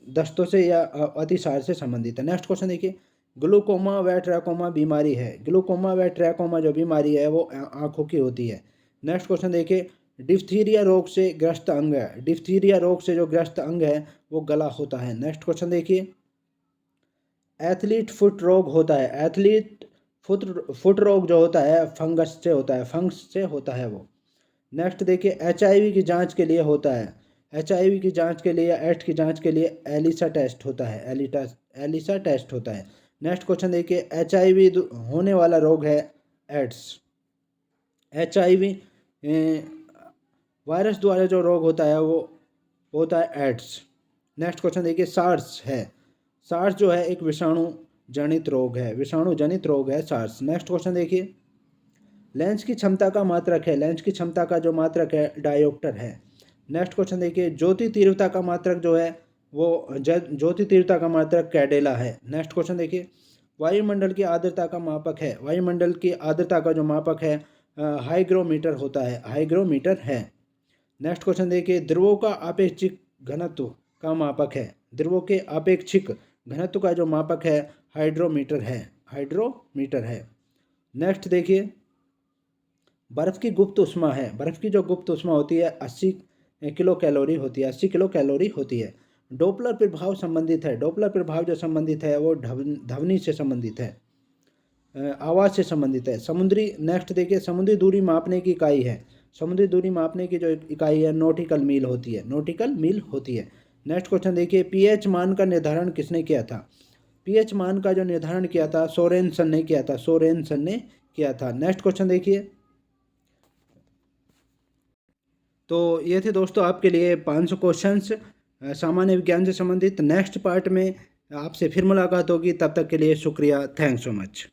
दस्तों से या अतिसार से संबंधित है। नेक्स्ट क्वेश्चन देखिए, ग्लूकोमा व ट्रैकोमा बीमारी है, ग्लूकोमा व ट्रैकोमा जो बीमारी है वो आँखों की होती है। नेक्स्ट क्वेश्चन देखिए, डिप्थीरिया रोग से ग्रस्त अंग है, डिप्थीरिया रोग से जो ग्रस्त अंग है वो गला होता है। नेक्स्ट क्वेश्चन देखिए, एथलीट फुट रोग होता है। एथलीट फुट रोग जो होता है फंगस से होता है, फंगस से होता है वो। नेक्स्ट देखिए, HIV की जांच के लिए होता है, HIV की जांच के लिए या एड्स की जांच के लिए एलिसा टेस्ट होता है, एलिसा टेस्ट होता है। नेक्स्ट क्वेश्चन देखिए, HIV होने वाला रोग है एड्स। HIV वायरस द्वारा जो रोग होता है वो होता है एड्स। नेक्स्ट क्वेश्चन देखिए, सार्स है। सार्स जो है एक विषाणु जनित रोग है, विषाणु जनित रोग है सार्स। नेक्स्ट क्वेश्चन देखिए, लेंस की क्षमता का मात्रक है, लेंस की क्षमता का जो मात्रक है डायोप्टर है। नेक्स्ट क्वेश्चन देखिए, ज्योति तीव्रता का मात्रक जो है वो ज्योति तीव्रता का मात्रक कैडेला है। नेक्स्ट क्वेश्चन देखिए, वायुमंडल की आर्द्रता का मापक है, वायुमंडल की आर्द्रता का जो मापक है हाइग्रोमीटर होता है, हाइग्रोमीटर है। नेक्स्ट क्वेश्चन देखिए, ध्रुवों का अपेक्षिक घनत्व का मापक है, ध्रुवों के अपेक्षिक घनत्व का जो मापक है हाइड्रोमीटर है, हाइड्रोमीटर है। नेक्स्ट देखिए, बर्फ़ की गुप्त उष्मा है, बर्फ़ की जो गुप्त उष्मा होती है 80 किलो कैलोरी होती है, 80 किलो कैलोरी होती है। डोपलर प्रभाव संबंधित है, डोपलर प्रभाव जो संबंधित है वो ध्वनि से संबंधित है, आवाज़ से संबंधित है। समुद्री, नेक्स्ट देखिए, समुद्री दूरी मापने की इकाई है, समुद्री दूरी मापने की जो इकाई है नॉटिकल मील होती है, नॉटिकल मील होती है। नेक्स्ट क्वेश्चन देखिए, पीएच मान का निर्धारण किसने किया था? पीएच मान का जो निर्धारण किया था सोरेनसन ने किया था, सोरेनसन ने किया था। नेक्स्ट क्वेश्चन देखिए, तो ये थे दोस्तों आपके लिए 500 क्वेश्चंस सामान्य विज्ञान से संबंधित। नेक्स्ट पार्ट में आपसे फिर मुलाकात होगी, तब तक के लिए शुक्रिया, थैंक्स सो मच।